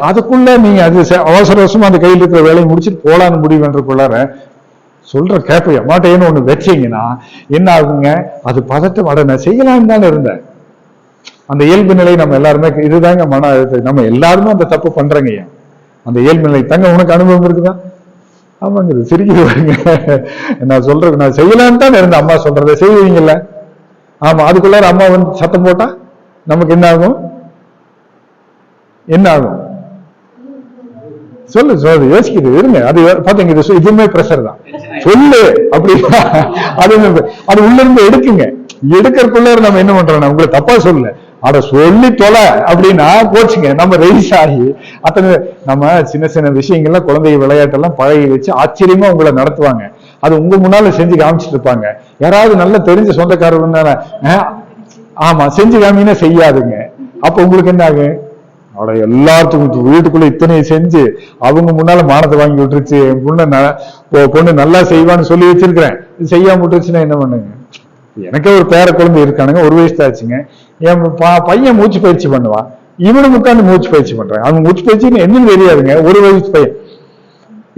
அதுக்குள்ள நீங்க அது அவசர அவசரமா அந்த கையில் இருக்கிற வேலையை முடிச்சுட்டு போலான்னு முடிவு பண்றதுக்குள்ளார சொல்ற கேப்பைய மாட்டேன்னு ஒண்ணு வச்சீங்கன்னா என்ன ஆகுங்க? அது பதட்டம். அட நான் செய்யலான்னு தானே இருந்தேன். அந்த இயல்பு நிலை நம்ம எல்லாருமே, இதுதாங்க மன அழுத்தம். நம்ம எல்லாருமே அந்த தப்பு பண்றங்க. அந்த இயல்பு நிலை தங்க உனக்கு அனுபவம் இருக்குதா? ஆமாங்க, சிரிக்குது பாருங்க. நான் சொல்றது, நான் செய்யலான்னு தான் இருந்தேன், அம்மா சொல்றதை செய்வீங்கல்ல. ஆமா, அதுக்குள்ளார அம்மா சத்தம் போட்டா நமக்கு என்ன ஆகும்? என்ன ஆகும் சொல்லு சொல்லு, யோசிக்குது இருங்க. அது பாத்தீங்க, இதுவுமே பிரஷர் தான். சொல்லு அப்படின்னா அது உள்ள இருந்து எடுக்குங்க. எடுக்கிறதுக்குள்ள நம்ம என்ன பண்றோம்? உங்களை தப்பா சொல்லு, அட சொல்லி தொலை அப்படின்னா போச்சுங்க. நம்ம ரைஸ் ஆகி அத்தனை நம்ம சின்ன சின்ன விஷயங்கள்லாம் குழந்தை விளையாட்டெல்லாம் பழகி வச்சு ஆச்சரியமா உங்களை நடத்துவாங்க. அது உங்க முன்னால செஞ்சு காமிச்சிட்டு இருப்பாங்க. யாராவது நல்ல தெரிஞ்ச சொந்தக்காரர், ஆமா செஞ்சு காமின்னா செய்யாதுங்க. அப்ப உங்களுக்கு என்ன ஆகும்? அவட எல்லாத்துக்கும் வீட்டுக்குள்ள இத்தனை செஞ்சு அவங்க முன்னால மானத்தை வாங்கி விட்டுருச்சு, என் பொண்ணு நல்லா செய்வான்னு சொல்லி வச்சிருக்கிறேன், இது செய்யாம விட்டுருச்சுன்னா என்ன பண்ணுங்க? எனக்கே ஒரு பேர குழந்தை இருக்கானுங்க, 1 வயசு ஆச்சுங்க. என் பையன் மூச்சு பயிற்சி பண்ணுவான், இவனும் உட்காந்து மூச்சு பயிற்சி பண்றான். அவன் மூச்சு பயிற்சின்னு என்னன்னு தெரியாதுங்க, 1 வயசு பையன்.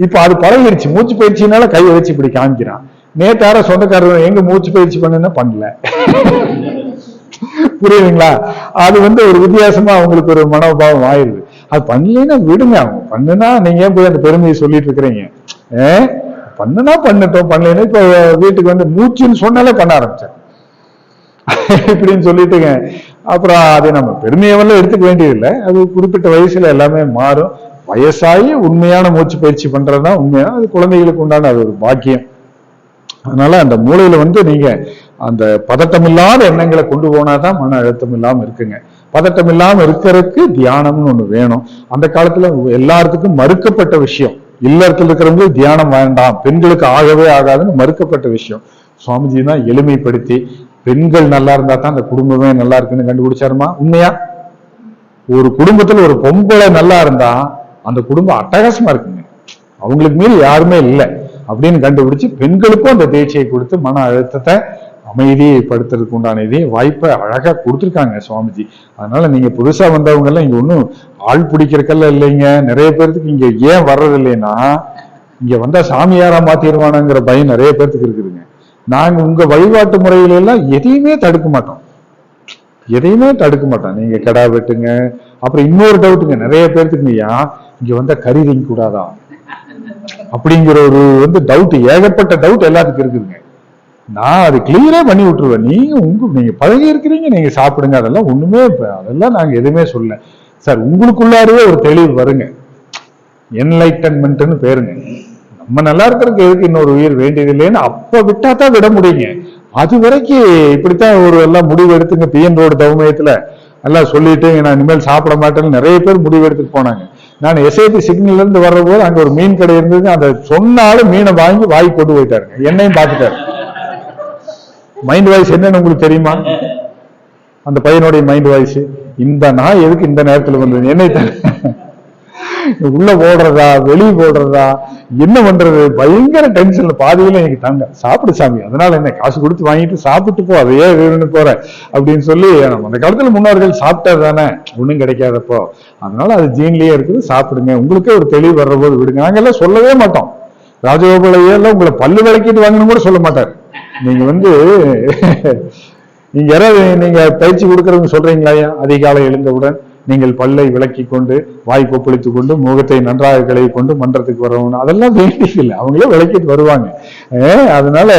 இப்ப அது பழகிடுச்சு, மூச்சு பயிற்சினால கையை வச்சு இப்படி காமிக்கிறான். நேத்தார சொந்தக்காரர் எங்க மூச்சு பயிற்சி பண்ணுன்னா பண்ணல. புரியுதுங்களா? அது ஒரு வித்தியாசமா அவங்களுக்கு ஒரு மனோபாவம் ஆயிடுது. அது பண்ணலன்னா விடுங்க, அவங்க பண்ணுனா நீங்க ஏன் போய் அந்த பெருமையை சொல்லிட்டு இருக்கிறீங்க? பண்ணுனா பண்ணட்டும், பண்ணலன்னா இப்ப வீட்டுக்கு மூச்சுன்னு சொன்னாலே பண்ண ஆரம்பிச்சேன் இப்படின்னு சொல்லிட்டுங்க. அப்புறம் அதை நம்ம பெருமையெல்லாம் எடுத்துக்க வேண்டியதில்லை. அது குறிப்பிட்ட வயசுல எல்லாமே மாறும். வயசாகி உண்மையான மூச்சு பயிற்சி பண்றதுதான் உண்மையான, அது குழந்தைகளுக்கு உண்டான அது ஒரு பாக்கியம். அதனால அந்த மூளையில நீங்க அந்த பதட்டம் இல்லாத எண்ணங்களை கொண்டு போனாதான் மன அழுத்தம் இல்லாம இருக்குங்க. பதட்டம் இல்லாம இருக்கிறதுக்கு தியானம்னு ஒண்ணு வேணும். அந்த காலத்துல எல்லாத்துக்கும் மறுக்கப்பட்ட விஷயம், இல்லறத்தில் இருக்கிறவங்க தியானம் வேண்டாம், பெண்களுக்கு ஆகவே ஆகாதுன்னு மறுக்கப்பட்ட விஷயம். சுவாமிஜி தான் எளிமைப்படுத்தி பெண்கள் நல்லா இருந்தா தான் அந்த குடும்பமே நல்லா இருக்குன்னு கண்டுபிடிச்சாருமா. உண்மையா? ஒரு குடும்பத்துல ஒரு பொம்பளை நல்லா இருந்தா அந்த குடும்பம் அட்டகாசமா இருக்குங்க, அவங்களுக்கு மீறி யாருமே இல்லை அப்படின்னு கண்டுபிடிச்சு பெண்களுக்கும் அந்த தேர்ச்சியை கொடுத்து மன அழுத்தத்தை அமைதியை படுத்துறதுக்கு உண்டான இதே வாய்ப்பை அழகா கொடுத்துருக்காங்க சுவாமிஜி. அதனால நீங்க புதுசா வந்தவங்க எல்லாம் இங்க ஒன்றும் ஆள் பிடிக்கிறக்கெல்லாம் இல்லைங்க. நிறைய பேருக்கு இங்க ஏன் வர்றது இல்லைன்னா, இங்க வந்தா சாமியாரா மாத்திடுவானுங்கிற பயம் நிறைய பேருக்கு இருக்குதுங்க. நாங்க உங்க வழிபாட்டு முறையில எல்லாம் எதையுமே தடுக்க மாட்டோம், எதையுமே தடுக்க மாட்டோம். நீங்க கடா வெட்டுங்க. அப்புறம் இன்னொரு டவுட்டுங்க, நிறைய பேர்த்துக்குங்கய்யா இங்க வந்தா கறி திங்க கூடாதா அப்படிங்கிற ஒரு டவுட், ஏகப்பட்ட டவுட் எல்லாத்துக்கும் இருக்குதுங்க. நான் அது கிளியரா பண்ணி விட்டுருவேன். நீங்க பழகி இருக்கிறீங்க, நீங்க சாப்பிடுங்க, அதெல்லாம் ஒண்ணுமே, அதெல்லாம் நாங்க எதுவுமே சொல்ல சார். உங்களுக்குள்ளாரவே ஒரு தெளிவு வருங்க, என்லைட்டன்மெண்ட்னு பேருங்க. நம்ம நல்லா இருக்கிறதுக்கு எதுக்கு இன்னொரு உயிர் வேண்டியது இல்லைன்னு அப்ப விட்டா தான் விட முடியுங்க. அது வரைக்கும் இப்படித்தான் ஒரு எல்லாம் முடிவு எடுத்துங்க. பிஎன் ரோடு தவமயத்துல எல்லாம் சொல்லிட்டு நான் இனிமேல் சாப்பிட மாட்டேன்னு நிறைய பேர் முடிவு எடுத்துட்டு போனாங்க. நான் எஸ்ஐபி சிக்னல்ல இருந்து வர்ற போது அங்க ஒரு மீன் கடை இருந்தது, அந்த சொன்னாலும் மீனை வாங்கி வாங்கி கொண்டு போயிட்டாருங்க, என்னையும் பார்த்துட்டாரு. மைண்ட் வாய்ஸ் என்னன்னு உங்களுக்கு தெரியுமா? அந்த பையனுடைய மைண்ட் வாய்ஸ், இந்த நாய் எதுக்கு இந்த நேரத்துல வந்தது, என்னை உள்ள போடுறதா வெளியே போடுறதா என்ன பண்றது, பயங்கர டென்ஷன்ல பாதியில எனக்கு தாங்க. சாப்பிடு சாமி, அதனால என்ன காசு கொடுத்து வாங்கிட்டு சாப்பிட்டு போ, அதையே வேணும்னு போற அப்படின்னு சொல்லி, அந்த காலத்துல முன்னோர்கள் சாப்பிட்டது தானே, ஒண்ணும் கிடைக்காதப்போ, அதனால அது ஜீன்லயே இருக்குது, சாப்பிடுங்க, உங்களுக்கே ஒரு தெளிவு வர்ற போது விடுங்க. நாங்கெல்லாம் சொல்லவே மாட்டோம். ராஜகோபாலையெல்லாம் உங்களை பல்லு விளக்கிட்டு வாங்கணும் கூட சொல்ல மாட்டார். நீங்க நீங்க யாராவது நீங்க பயிற்சி கொடுக்கறவங்க சொல்றீங்களா, அதிகாலை எழுந்தவுடன் நீங்கள் பல்லை விளக்கி கொண்டு வாய் கொப்பளித்துக் கொண்டு முகத்தை நன்றாக கழுவி கொண்டு மன்றத்துக்கு வரணும், அதெல்லாம் வேண்டியதில்லை, அவங்களே விளக்கிட்டு வருவாங்க. அதனால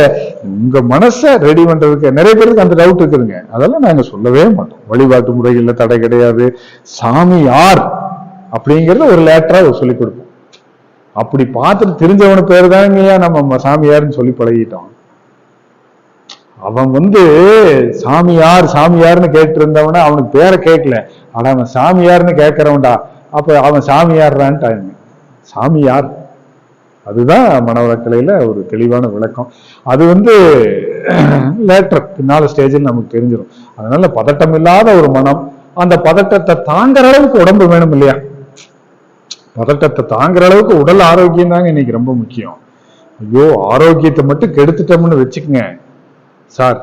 உங்க மனசை ரெடி பண்றதுக்கு நிறைய பேருக்கு அந்த டவுட் இருக்குதுங்க, அதெல்லாம் நாங்க சொல்லவே மாட்டோம். வழிபாட்டு முறைகள்ல தடை கிடையாது. சாமி யார் அப்படிங்கிறத ஒரு லேட்டரா சொல்லிக் கொடுப்போம். அப்படி பார்த்துட்டு தெரிஞ்சவனு பேரு தாங்க நம்ம சாமியார்னு சொல்லி பழகிட்டோம். அவன் சாமியார் சாமியார்னு கேட்டு இருந்தவன அவனுக்கு பேரை கேட்கல, ஆனா அவன் சாமியார்னு கேட்கிறவன்டா, அப்ப அவன் சாமியார்றான்ட்டாங்க. சாமியார் அதுதான் மனவளக்கலையில ஒரு தெளிவான விளக்கம். அது லேட்டர் பின்னால ஸ்டேஜில் நமக்கு தெரிஞ்சிடும். அதனால பதட்டம் இல்லாத ஒரு மனம், அந்த பதட்டத்தை தாங்குற அளவுக்கு உடம்பு வேணும் இல்லையா? பதட்டத்தை தாங்குற அளவுக்கு உடல் ஆரோக்கியம் தாங்க இன்னைக்கு ரொம்ப முக்கியம். ஐயோ ஆரோக்கியத்தை மட்டும் கெடுத்துட்டோம்னு வச்சுக்கோங்க சார்,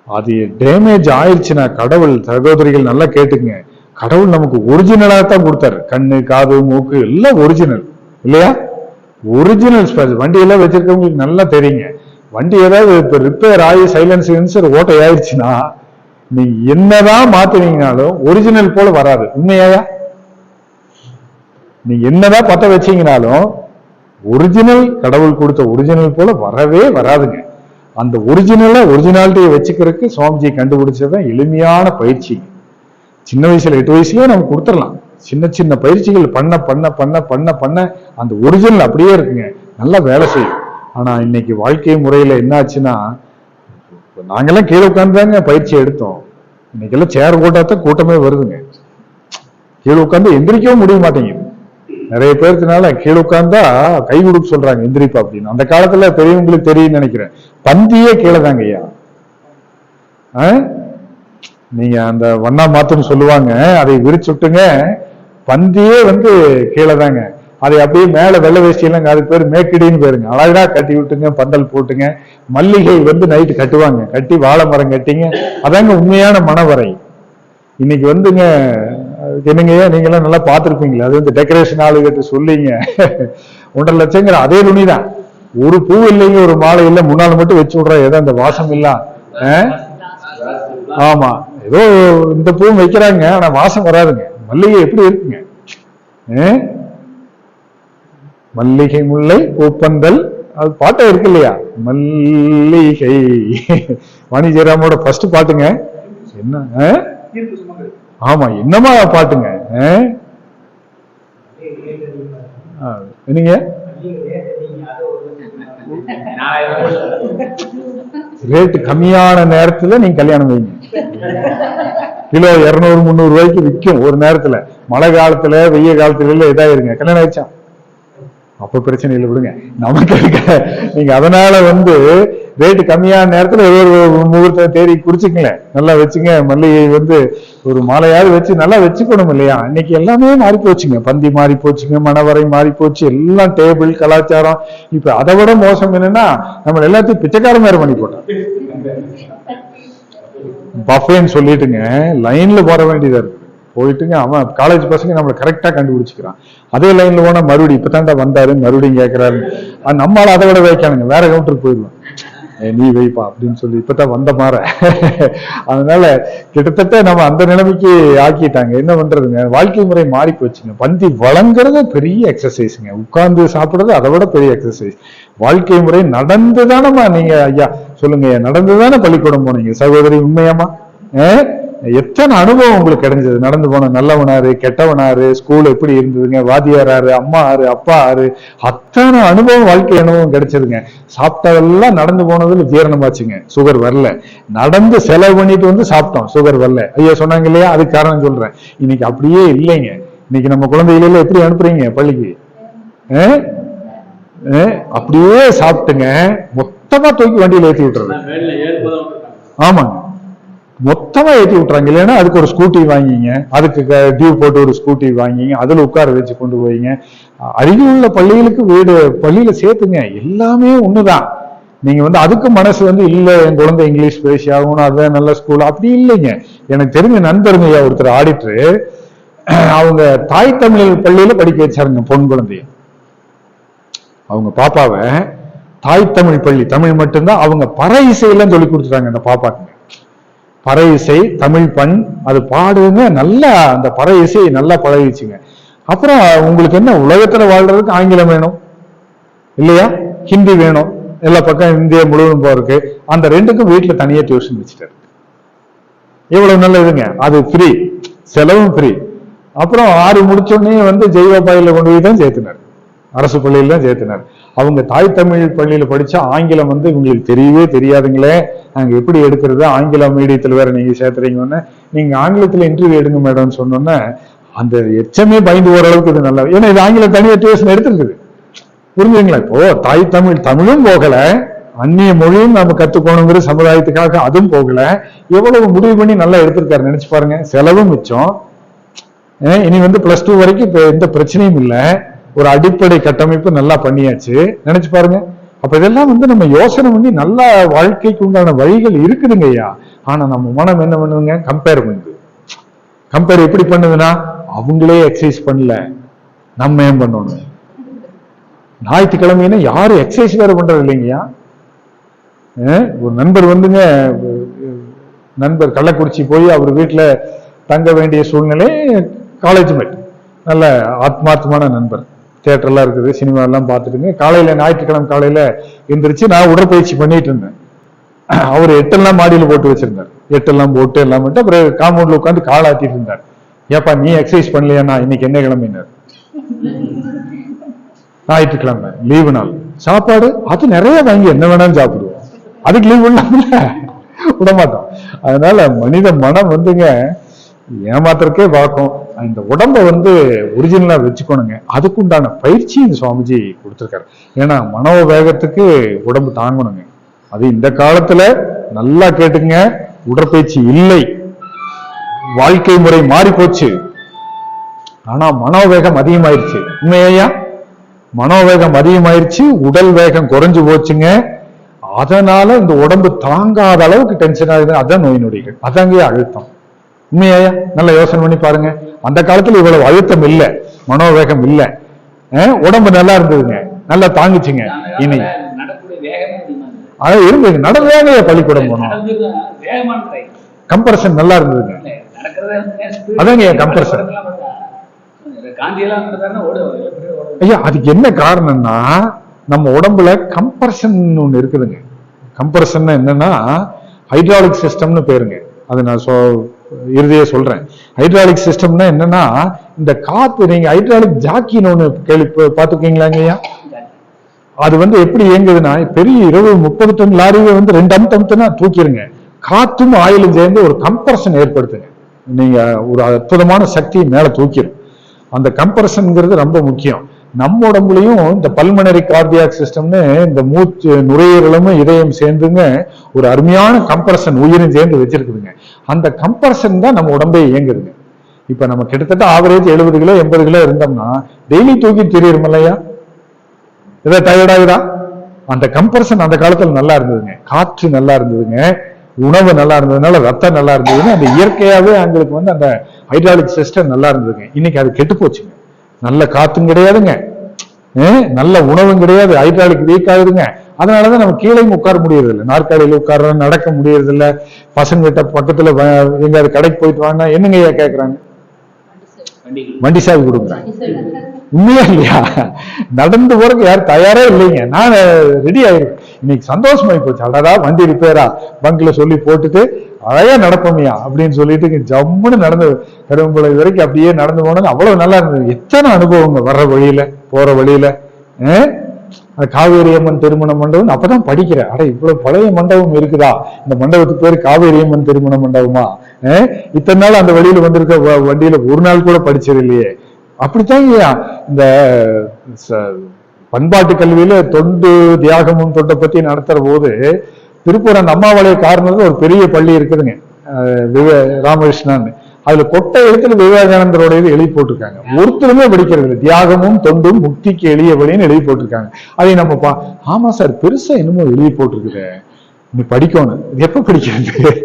அது டேமேஜ் ஆயிடுச்சுன்னா, கடவுள் சகோதரிகள் நல்லா கேட்டுக்குங்க, கடவுள் நமக்கு ஒரிஜினலா தான் கொடுத்தாரு. கண்ணு காது மூக்கு எல்லாம் ஒரிஜினல் இல்லையா? Original space. வண்டி எல்லாம் வச்சிருக்கவங்களுக்கு நல்லா தெரியுங்க, வண்டி ஏதாவது இப்ப ரிப்பேர் ஆகி சைலன்ஸ் சென்சர் ஓட்டை ஆயிடுச்சுன்னா நீங்க என்னதான் மாத்துனீங்கனாலும் ஒரிஜினல் போல வராது. உண்மையா? நீங்க என்னதான் பத்த வச்சீங்கனாலும் ஒரிஜினல், கடவுள் கொடுத்த ஒரிஜினல் போல வரவே வராதுங்க. அந்த ஒரிஜினாலிட்டியை வச்சுக்கிறதுக்கு சுவாமிஜி கண்டுபிடிச்சதான் எளிமையான பயிற்சி. சின்ன வயசுல 8 வயசுலயே நம்ம கொடுத்துடலாம். சின்ன சின்ன பயிற்சிகள் பண்ண பண்ண பண்ண பண்ண பண்ண அந்த ஒரிஜினல் அப்படியே இருக்குங்க, நல்லா வேலை செய்யும். ஆனா இன்னைக்கு வாழ்க்கை முறையில என்ன ஆச்சுன்னா, நாங்கெல்லாம் கீழே உட்காந்துதாங்க பயிற்சி எடுத்தோம். இன்னைக்கெல்லாம் சேர் போட்டாதான் கூட்டமே வருதுங்க. கீழே உட்காந்து எந்திரிக்கவும் முடிய மாட்டேங்குது நிறைய பேருக்குனால. கீழே உட்கார்ந்தா கை கொடுக்க சொல்றாங்க, எந்திரிப்பா அப்படின்னு. அந்த காலத்துல பெரியவங்களுக்கு தெரியும் நினைக்கிறேன், பந்தியே கீழே தாங்க ஐயா. நீங்க அந்த வண்ணா மாத்துன்னு சொல்லுவாங்க, அதை விரிச்சுட்டுங்க பந்தியே வந்து கீழே தாங்க. அதை அப்படியே மேல வெள்ளை வேஷ்டியெல்லாம் அதுக்கு பேர் மேக்கிடின்னு பேருங்க. அழகா கட்டி விட்டுங்க, பந்தல் போட்டுங்க. மல்லிகை வந்து நைட்டு கட்டுவாங்க, கட்டி வாழை மரம் கட்டிங்க. அதாங்க உண்மையான மணவரை. இன்னைக்கு வந்துங்க என்னங்க நீங்க எல்லாம் நல்லா பார்த்துருப்பீங்களா? அது வந்து டெக்கரேஷன் ஆளுகிட்ட சொல்லிங்க 1.5 லட்சங்கிற அதே துணிதான். ஒரு பூ இல்லைங்க, ஒரு மாலை இல்லை, முன்னால மட்டும் வச்சு விடுற ஏதோ அந்த வாசம் இல்ல. ஆமா, ஏதோ இந்த பூ வைக்கிறாங்க, ஆனா வாசம் வராதுங்க. மல்லிகை எப்படி இருக்குங்க? மல்லிகை முல்லை பூப்பந்தல், அது பாட்டே இருக்கு இல்லையா? மல்லிகை. வாணி ஜெயராமோட ஃபர்ஸ்ட் பாட்டுங்க என்ன? ஆமா, என்னமா பாட்டுங்க என்னங்க? ரேட்டு கம்மியான நேரத்துல நீங்க கல்யாணம் வைங்க. கிலோ 200-300 ரூபாய்க்கு விற்கும் ஒரு நேரத்துல. மழை காலத்துல வெய்ய காலத்துல இதாயிருங்க. கல்யாணம் ஆயிடுச்சா? அப்ப பிரச்சனை இல்லை, விடுங்க. நமக்கு நீங்க அதனால வந்து ரேட்டு கம்மியான நேரத்துல ஏதோ ஒரு முகூர்த்த தேடி குடிச்சுக்கல, நல்லா வச்சுங்க. மல்லிகை வந்து ஒரு மாலையாவது வச்சு நல்லா வச்சுக்கணும் இல்லையா? இன்னைக்கு எல்லாமே மாறி போச்சுங்க. பந்தி மாறி போச்சுங்க, மணவரை மாறி போச்சு, எல்லாம் டேபிள் கலாச்சாரம். இப்ப அதை விட மோசம் என்னன்னா, நம்ம எல்லாத்தையும் பிச்சைக்கார மாதிரி பண்ணி போட்டோம். பஃபேன்னு சொல்லிட்டுங்க லைன்ல போட வேண்டியதா இருக்கு. போயிட்டுங்க அவன் காலேஜ் பசங்க நம்மளை கரெக்டா கண்டுபிடிச்சுக்கிறான். அதே லைன்ல போனா மறுபடியும் இப்பதான்டா வந்தாரு, மறுபடியும் கேட்கிறாரு. நம்மளால அதை விட வைக்கானுங்க, வேற கவுண்டருக்கு போயிடுவோம். நீ வைப்பா அப்படின்னு சொல்லி இப்பதான் வந்த மாற. அதனால கிட்டத்தட்ட நம்ம அந்த நிலைமைக்கு ஆக்கிட்டாங்க. என்ன பண்றதுங்க, வாழ்க்கை முறை மாறி போச்சுங்க. பந்தி வழங்குறது பெரிய எக்ஸசைஸுங்க, உட்கார்ந்து சாப்பிடுறது அதை விட பெரிய எக்ஸசைஸ். வாழ்க்கை முறை நடந்துதானமா? நீங்க ஐயா சொல்லுங்க, நடந்துதானே பள்ளிக்கூடம் போனீங்க சகோதரி? உண்மையாமா? எத்தனை அனுபவம் உங்களுக்கு கிடைஞ்சது? நடந்து போன நல்லவனாரு, கெட்டவனாரு, ஸ்கூல் எப்படி இருந்ததுங்க, வாத்தியாராரு, அம்மா ஆறு, அப்பா ஆறு, அத்தனை அனுபவம், வாழ்க்கை அனுபவம் கிடைச்சதுங்க. சாப்பிட்டதெல்லாம் நடந்து போனதுல ஜீரணமாச்சுங்க, சுகர் வரல. நடந்து செலவு பண்ணிட்டு வந்து சாப்பிட்டோம், சுகர் வரல. ஐயா சொன்னாங்க இல்லையா? அதுக்கு காரணம் சொல்றேன். இன்னைக்கு அப்படியே இல்லைங்க. இன்னைக்கு நம்ம குழந்தைகள எப்படி அனுப்புறீங்க பள்ளிக்கு? அப்படியே சாப்பிட்டுங்க, மொத்தமா தூக்கி வண்டியில ஏற்றி விட்டுறது. ஆமாங்க, மொத்தமா ஏற்றி விட்டுறாங்க. இல்லைன்னா அதுக்கு ஒரு ஸ்கூட்டி வாங்கிங்க, அதுக்கு டியூ போட்டு ஒரு ஸ்கூட்டி வாங்கிங்க, அதுல உட்கார வச்சு கொண்டு போயிங்க. அருகில் உள்ள பள்ளிகளுக்கு வீடு பள்ளியில சேர்த்துங்க, எல்லாமே ஒண்ணுதான். நீங்க வந்து அதுக்கு மனசு வந்து இல்ல என் குழந்தை இங்கிலீஷ் பேசி ஆகணும், அதுதான் நல்ல ஸ்கூல், அப்படி இல்லைங்க. எனக்கு தெரிஞ்ச நண்பருங்க ஒருத்தர் ஆடிட்டரு, அவங்க தாய் தமிழ் பள்ளியில படிக்க வச்சாருங்க பொன் குழந்தைய. அவங்க பாப்பாவை தாய் தமிழ் பள்ளி, தமிழ் மட்டும்தான். அவங்க பறை இசையெல்லாம் சொல்லி கொடுத்துட்டாங்க அந்த பாப்பாக்குங்க. பறை இசை, தமிழ் பண், அது பாடுங்க, நல்லா அந்த பறை இசை நல்லா பழகிச்சுங்க. அப்புறம் உங்களுக்கு என்ன, உலகத்துல வாழ்றதுக்கு ஆங்கிலம் வேணும் இல்லையா, ஹிந்தி வேணும், எல்லா பக்கம் இந்தியா முழுவதும் போறதுக்கு. அந்த ரெண்டுக்கும் வீட்டுல தனியா டியூஷன் வச்சுட்டாரு. எவ்வளவு நல்லதுங்க, அது ஃப்ரீ, செலவும் ஃப்ரீ. அப்புறம் 6 முடிச்சோடனே வந்து ஜெய்வாபாயில கொண்டு போய் தான் சேர்த்தினார், அரசு பள்ளியில தான் சேர்த்தினார். அவங்க தாய் தமிழ் பள்ளியில படிச்சா ஆங்கிலம் வந்து உங்களுக்கு தெரியவே தெரியாதுங்களே, நாங்க எப்படி எடுக்கிறது, ஆங்கிலம் மீடியத்துல வேற நீங்க சேர்த்துறீங்கன்னு. நீங்க ஆங்கிலத்துல இன்டர்வியூ எடுங்க மேடம்னு சொன்னோன்னே அந்த எச்சமே பயந்து போற அளவுக்கு இது நல்லா. ஏன்னா இது ஆங்கிலம் தனியா டியூஷன் எடுத்துருக்குது, புரிஞ்சுங்களா? இப்போ தாய் தமிழ், தமிழும் போகல, அந்நிய மொழியும் நம்ம கத்துக்கணுங்கிற சமுதாயத்துக்காக அதுவும் போகல, எவ்வளவு முடிவு பண்ணி நல்லா எடுத்திருக்காரு நினைச்சு பாருங்க. செலவும் மிச்சம். இனி வந்து +2 வரைக்கும் இப்ப எந்த பிரச்சனையும் இல்லை, ஒரு அடிப்படை கட்டமைப்பு நல்லா பண்ணியாச்சு. நினைச்சு பாருங்க. அப்ப இதெல்லாம் வந்து நம்ம யோசனை பண்ணி நல்ல வாழ்க்கைக்கு உண்டான வழிகள் இருக்குதுங்க ஐயா. ஆனா நம்ம மனம் என்ன பண்ணுதுங்க, கம்பேர் பண்ணுது. கம்பேர் எப்படி பண்ணுதுன்னா, அவங்களே எக்ஸசைஸ் பண்ணல, நம்ம ஏன் பண்ணணும்? ஞாயிற்றுக்கிழமைன்னா யாரும் எக்ஸசைஸ் வேற பண்றது இல்லைங்கய்யா. ஒரு நண்பர் வந்துங்க, நண்பர் கள்ளக்குறிச்சி போய் அவர் வீட்டுல தங்க வேண்டிய சூழ்நிலை, காலேஜ் மேட், நல்ல ஆத்மார்த்தமான நண்பர், தியேட்டர்லாம் இருக்குது, சினிமா எல்லாம் பார்த்துட்டுங்க. காலையில ஞாயிற்றுக்கிழமை காலையில எந்திரிச்சு நான் உடற்பயிற்சி பண்ணிட்டு இருந்தேன். அவர் 8 மாடியில போட்டு வச்சிருந்தார், 8 போட்டு எல்லாம் பண்ணிட்டு அப்புறம் காம்பவுண்ட்ல உட்காந்து காலாட்டிட்டு இருந்தார். ஏப்பா நீ எக்ஸசைஸ் பண்ணலையா? இன்னைக்கு என்ன கிழமைனார்? ஞாயிற்றுக்கிழமை லீவு நாள், சாப்பாடு அது நிறைய வாங்கி என்ன வேணாலும் சாப்பிடுவோம், அதுக்கு லீவ் விட மாட்டோம். அதனால மனித மனம் வந்துங்க ஏமாத்திரக்கே பார்க்கும். இந்த உடம்ப வந்து ஒரிஜினலா வச்சுக்கணுங்க. அதுக்குண்டான பயிற்சி இந்த சுவாமிஜி கொடுத்திருக்காரு. ஏன்னா மனோ வேகத்துக்கு உடம்பு தாங்கணுங்க. அது இந்த காலத்துல நல்லா கேட்டுங்க, உடற்பயிற்சி இல்லை, வாழ்க்கை முறை மாறி போச்சு. ஆனா மனோவேகம் அதிகமாயிருச்சு. உண்மையா? மனோவேகம் அதிகமாயிருச்சு, உடல் வேகம் குறைஞ்சு போச்சுங்க. அதனால இந்த உடம்பு தாங்காத அளவுக்கு டென்ஷன் ஆகுது. அதான் நோய் நொடிகள், அதாங்க அழுத்தம். உண்மையா? நல்லா யோசனை பண்ணி பாருங்க. அந்த காலத்துல இவ்வளவு அழுத்தம் இல்ல, மனோவேகம் இல்ல, உடம்பு நல்லா இருந்ததுங்க, நல்லா தாங்குச்சுங்க. இனி அதான் இருந்தது, நடந்தாங்க பள்ளிக்கூடம் போனோம், கம்பரசன் நல்லா இருந்ததுங்க. அதாங்க கம்பரசன். ஐயா அதுக்கு என்ன காரணம்னா நம்ம உடம்புல கம்பரசன் ஒண்ணு இருக்குதுங்க. கம்பரசன் என்னன்னா ஹைட்ராலிக் சிஸ்டம்னு பேருங்க. அது நான் இறுதியே சொல்றேன். ஹைட்ராலிக் சிஸ்டம்னா என்னன்னா இந்த காத்து, நீங்க ஹைட்ராலிக் ஜாக்கின்னு ஒண்ணு பாத்துக்கீங்களாங்கய்யா? அது எப்படி இயங்குதுன்னா, பெரிய 20-30 டன் லாரியை 2 அமுத்தம்னா தூக்கிருங்க. காத்தும் ஆயிலும் சேர்ந்து ஒரு கம்பரசன் ஏற்படுத்துங்க. நீங்க ஒரு அற்புதமான சக்தியை மேல தூக்கிடும். அந்த கம்பரசன்ங்கிறது ரொம்ப முக்கியம். நம்ம உடம்புலையும் இந்த பல்மனரி கார்டியாக் சிஸ்டம்னு இந்த மூச்சு, நுரையீரலும் இதயம் சேர்ந்துங்க ஒரு அருமையான கம்பரசன் உயிரும் சேர்ந்து வச்சிருக்குதுங்க. அந்த கம்பரசன் தான் நம்ம உடம்பே இயங்குதுங்க. இப்ப நம்ம கிட்டத்தட்ட ஆவரேஜ் 70 கிலோ 80 கிலோ இருந்தோம்னா டெய்லி தூக்கி தெரியும் இல்லையா? இதை டயர்டாகுதா? அந்த கம்பரசன் அந்த காலத்துல நல்லா இருந்ததுங்க. காற்று நல்லா இருந்ததுங்க, உணவு நல்லா இருந்ததுனால ரத்தம் நல்லா இருந்ததுன்னு அந்த இயற்கையாவே அவங்களுக்கு அந்த ஹைட்ராலிக் சிஸ்டம் நல்லா இருந்ததுங்க. இன்னைக்கு அது கெட்டு போச்சுங்க. நல்ல காத்தும் கிடையாதுங்க, நல்ல உணவும் கிடையாது, ஹைட்ராலிக் வீக் ஆகுதுங்க. அதனாலதான் நம்ம கீழே உட்கார முடியறது இல்லை, நாற்காலியில உட்கார நடக்க முடியறது இல்லை. பசங்க கிட்ட பக்கத்துல எங்காவது கடைக்கு போயிட்டு வாங்க, என்னங்க ஐயா கேக்குறாங்க, வண்டி சாவி கொடுக்குறாங்க. உண்மையா இல்லையா? நடந்து போறதுக்கு யாரும் தயாரே இல்லைங்க. நான் ரெடி ஆயிரும். இன்னைக்கு சந்தோஷமாயி போச்சு. அடடா வண்டி ரிப்பேரா, பங்க்ல சொல்லி போட்டுட்டு அழகா நடப்போமையா அப்படின்னு சொல்லிட்டு ஜம்முன்னு நடந்து கரும்புலை வரைக்கும் அப்படியே நடந்து போனது அவ்வளவு நல்லா இருந்தது. எத்தனை அனுபவங்க வர்ற வழியில போற வழியில. காவேரி அம்மன் திருமண மண்டபம் அப்பதான் படிக்கிறேன். அட இவ்வளவு பழைய மண்டபம் இருக்குதா, இந்த மண்டபத்துக்கு பேரு காவேரி அம்மன் திருமண மண்டபமா? இத்தனை நாள் அந்த வழியில வந்திருக்க வண்டியில ஒரு நாள் கூட படிச்சது இல்லையே. அப்படித்தாங்க இந்த பண்பாட்டு கல்வியில தொண்டு தியாகமும் தொண்டை பத்தி நடத்துற போது திருப்பூர் அந்த அம்மாவாளைய காரணம் ஒரு பெரிய பள்ளி இருக்குதுங்க, ராமகிருஷ்ணன். அதுல கொட்டை எழுத்துல விவேகானந்தரோட இது எழுதி போட்டிருக்காங்க. ஒருத்தருமே படிக்கிறது தியாகமும் தொண்டும் முக்திக்கு எளிய வழின்னு எழுதி போட்டிருக்காங்க. அதை நம்ம ஆமா சார் பெருசா என்னமோ எழுதி போட்டிருக்குது, நீ படிக்கணும். எப்ப படிக்கிறது?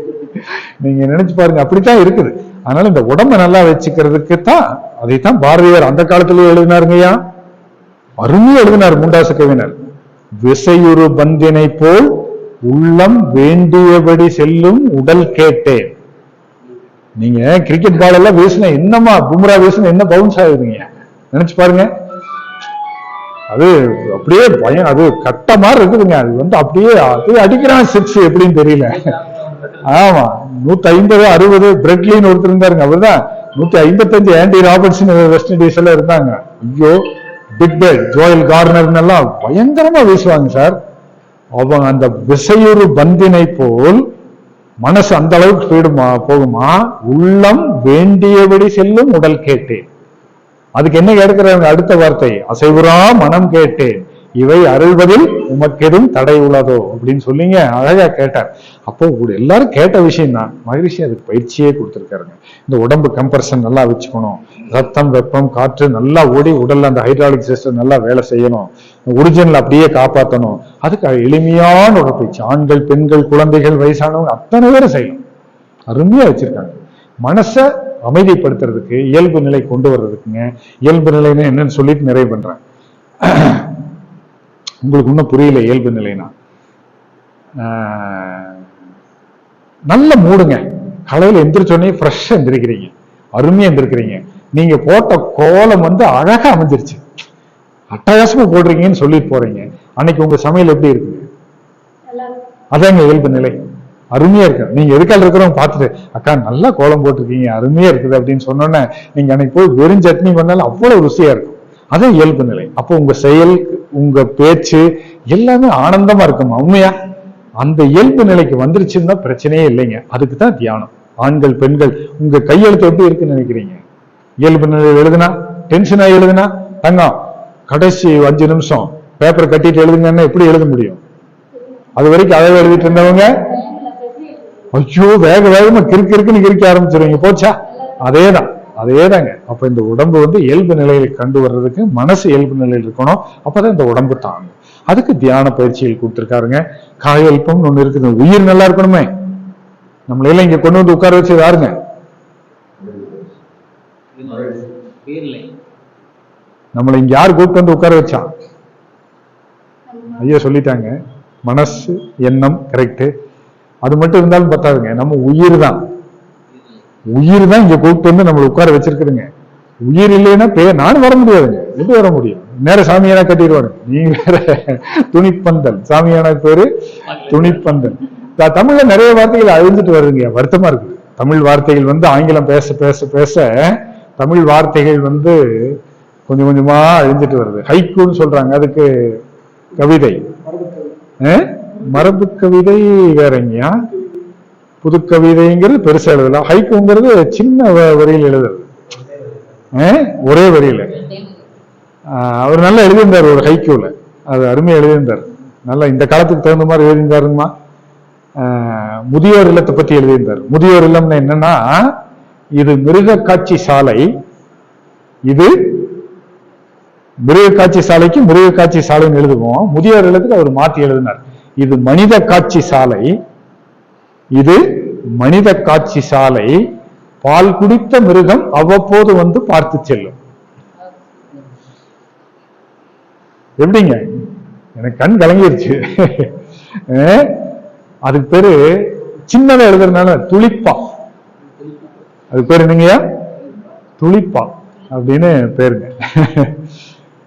நீங்க நினைச்சு பாருங்க, அப்படித்தான் இருக்குது. அதனால இந்த உடம்பை நல்லா வச்சுக்கிறதுக்கு தான் அதைத்தான் பாரதியார் அந்த காலத்திலேயே எழுதினாருங்கய்யா. அருமையா எழுதினார் முண்டாசு கவிஞர். விசையுறு பந்தினை போல் உள்ளம் வேண்டியபடி செல்லும் உடல் கேட்டேன். நீங்க கிரிக்கெட் பால் எல்லாம் வீசின என்னமா பும்ரா வீசின என்ன பவுன்ஸ் ஆகுதுங்க, நினைச்சு பாருங்க. அது அப்படியே பயம், அது கட்ட மாதிரி இருக்குதுங்க. அது அப்படியே அது அடிக்கிறான் சிக்ஸ் எப்படின்னு தெரியல. ஆமா 150 60 பிரெட்லின்னு ஒருத்தர் இருந்தாருங்க, அவர்தான் 155 ஆண்டி ராபர்ட்ஸ் வெஸ்ட் இண்டீஸ் எல்லாம் இருந்தாங்க. ஐயோ பிக் பெல் ஜோயல் கார்னர் எல்லாம் பயங்கரமா வீசுவாங்க சார். அவங்க அந்த விசையுறு பந்தினை போல் மனசு அந்த அளவுக்கு போகுமா, உள்ளம் வேண்டியபடி செல்லும் உடல் கேட்டேன். அதுக்கு என்ன கேட்கிறாங்க அடுத்த வார்த்தை, அசைவுறா மனம் கேட்டேன், இவை அருள்வதில் உமக்கெதும் தடை உள்ளதோ அப்படின்னு சொல்லிங்க அழகா கேட்டார். அப்போ எல்லாரும் கேட்ட விஷயம் தான். மகிழ்ச்சி அதுக்கு பயிற்சியே கொடுத்துருக்காருங்க. இந்த உடம்பு கம்பரசன் நல்லா வச்சுக்கணும், ரத்தம் வெப்பம் காற்று நல்லா ஓடி உடல்ல அந்த ஹைட்ராலிக் சிஸ்டம் நல்லா வேலை செய்யணும், ஒரிஜினல் அப்படியே காப்பாற்றணும். அதுக்கு எளிமையான உடற்பயிற்சி ஆண்கள் பெண்கள் குழந்தைகள் வயசானவங்க அத்தனை பேரும் செய்யணும். அருமையா வச்சிருக்காங்க. மனசை அமைதிப்படுத்துறதுக்கு இயல்பு நிலை கொண்டு வர்றதுக்குங்க. இயல்பு நிலைன்னு என்னன்னு சொல்லிட்டு நிறைவு பண்றேன். உங்களுக்கு இன்னும் புரியல இயல்பு நிலைனா, நல்ல மூடுங்க. காலையில எந்திரிச்சோடனே ஃப்ரெஷ்ஷா எந்திரிக்கிறீங்க, அருமையா எந்திரிக்கிறீங்க. நீங்க போட்ட கோலம் அழகா அமைஞ்சிருச்சு, அட்டகாசமா போடுறீங்கன்னு சொல்லிட்டு போறீங்க. அன்னைக்கு உங்க சமையல் எப்படி இருக்குது? அதாங்க இயல்பு நிலை. அருமையா இருக்கு. நீங்க எதுக்கால இருக்கிறவங்க பார்த்துட்டு அக்கா நல்லா கோலம் போட்டிருக்கீங்க அருமையா இருக்குது அப்படின்னு சொன்னோன்னே நீங்க அன்னைக்கு போய் வெறும் சட்னி பண்ணாலும் அவ்வளவு ருசியா இருக்கும். அதே இயல்பு நிலை. அப்போ உங்க செயல் உங்க பேச்சு எல்லாமே ஆனந்தமா இருக்குமா? உண்மையா அந்த இயல்பு நிலைக்கு வந்துருச்சுன்னா பிரச்சனையே இல்லைங்க. அதுக்கு தான் தியானம். ஆண்கள் பெண்கள் உங்க கையெழுத்து எப்படி இருக்குன்னு நினைக்கிறீங்க? இயல்பு நிலை எழுதுனா டென்ஷனா எழுதுனா தங்கம் கடைசி 5 நிமிஷம் பேப்பர் கட்டிட்டு எழுதுங்கன்னா எப்படி எழுத முடியும்? அது வரைக்கும் அழகு எழுதிட்டு இருந்தவங்க ஐயோ வேக வேகமா கிறுக்கு இருக்குன்னு கிறுக்க ஆரம்பிச்சிருவீங்க. போச்சா? அதேதான் அதே தாங்க. அப்ப இந்த உடம்பு வந்து இயல்பு நிலையில கண்டு வர்றதுக்கு மனசு இயல்பு நிலையில் இருக்கணும். அப்பதான் இந்த உடம்பு தாங்கும். அதுக்கு தியான பயிற்சிகள் கொடுத்துருக்காருங்க. காயல்பம்னு ஒண்ணு இருக்குது. உயிர் நல்லா இருக்கணுமே. நம்மளெல்லாம் இங்க கொண்டு வந்து உட்கார வச்சு யாருங்க? நம்மளை இங்க யாரு கூப்பிட்டு வந்து உட்கார வச்சா? ஐயா சொல்லிட்டாங்க. மனசு எண்ணம் கரெக்ட். அது மட்டும் இருந்தாலும் பத்தாதுங்க. நம்ம உயிர் தான் இங்க கூப்பிட்டு வந்து நம்மளை உட்கார வச்சிருக்குதுங்க. உயிர் இல்லைன்னா நானும் வர முடியாதுங்க. எப்படி வர முடியும்? நேர சாமியானா கட்டிடுவாரு. நீ வேற துணிப்பந்தல். சாமியான பேரு துணிப்பந்தல். தமிழ்ல நிறைய வார்த்தைகள் அழிஞ்சிட்டு வருதுங்க. வருத்தமா இருக்குது. தமிழ் வார்த்தைகள் வந்து ஆங்கிலம் பேச பேச பேச தமிழ் வார்த்தைகள் வந்து கொஞ்சம் கொஞ்சமா அழிஞ்சிட்டு வருது. ஹைக்கூன்னு சொல்றாங்க. அதுக்கு கவிதை, மரபு கவிதை வேறங்கயா. புது கவிதைங்கிறது பெருசா எழுதல. ஹைக்கூங்கிறது சின்ன வரியில் எழுதுறது, ஒரே வரியில. அவர் நல்லா எழுதியிருந்தார் ஒரு ஹைக்கூல. அது அருமையா எழுதியிருந்தார். நல்லா இந்த காலத்துக்கு தகுந்த மாதிரி எழுதியிருந்தாருங்கம்மா. முதியோர் இல்லத்தை பத்தி எழுதியிருந்தார். முதியோர் இல்லம்னு என்னன்னா, இது மிருக காட்சி சாலை, இது மிருக காட்சி சாலைக்கு மிருக காட்சி சாலைன்னு எழுதுவோம். முதியோர் இல்லத்துக்கு அவர் மாத்தி எழுதினார். இது மனித காட்சி சாலை, இது மனித காட்சி சாலை. பால் குடித்த மிருகம் அவ்வப்போது வந்து பார்த்து செல்லும். எப்படிங்க? எனக்கு கண் கலங்கிருச்சு. அதுக்கு பேரு சின்னதா எழுதுறதுனால துளிப்பா. அதுக்கு பேரு என்னங்கய்யா? துளிப்பா அப்படின்னு பேருங்க.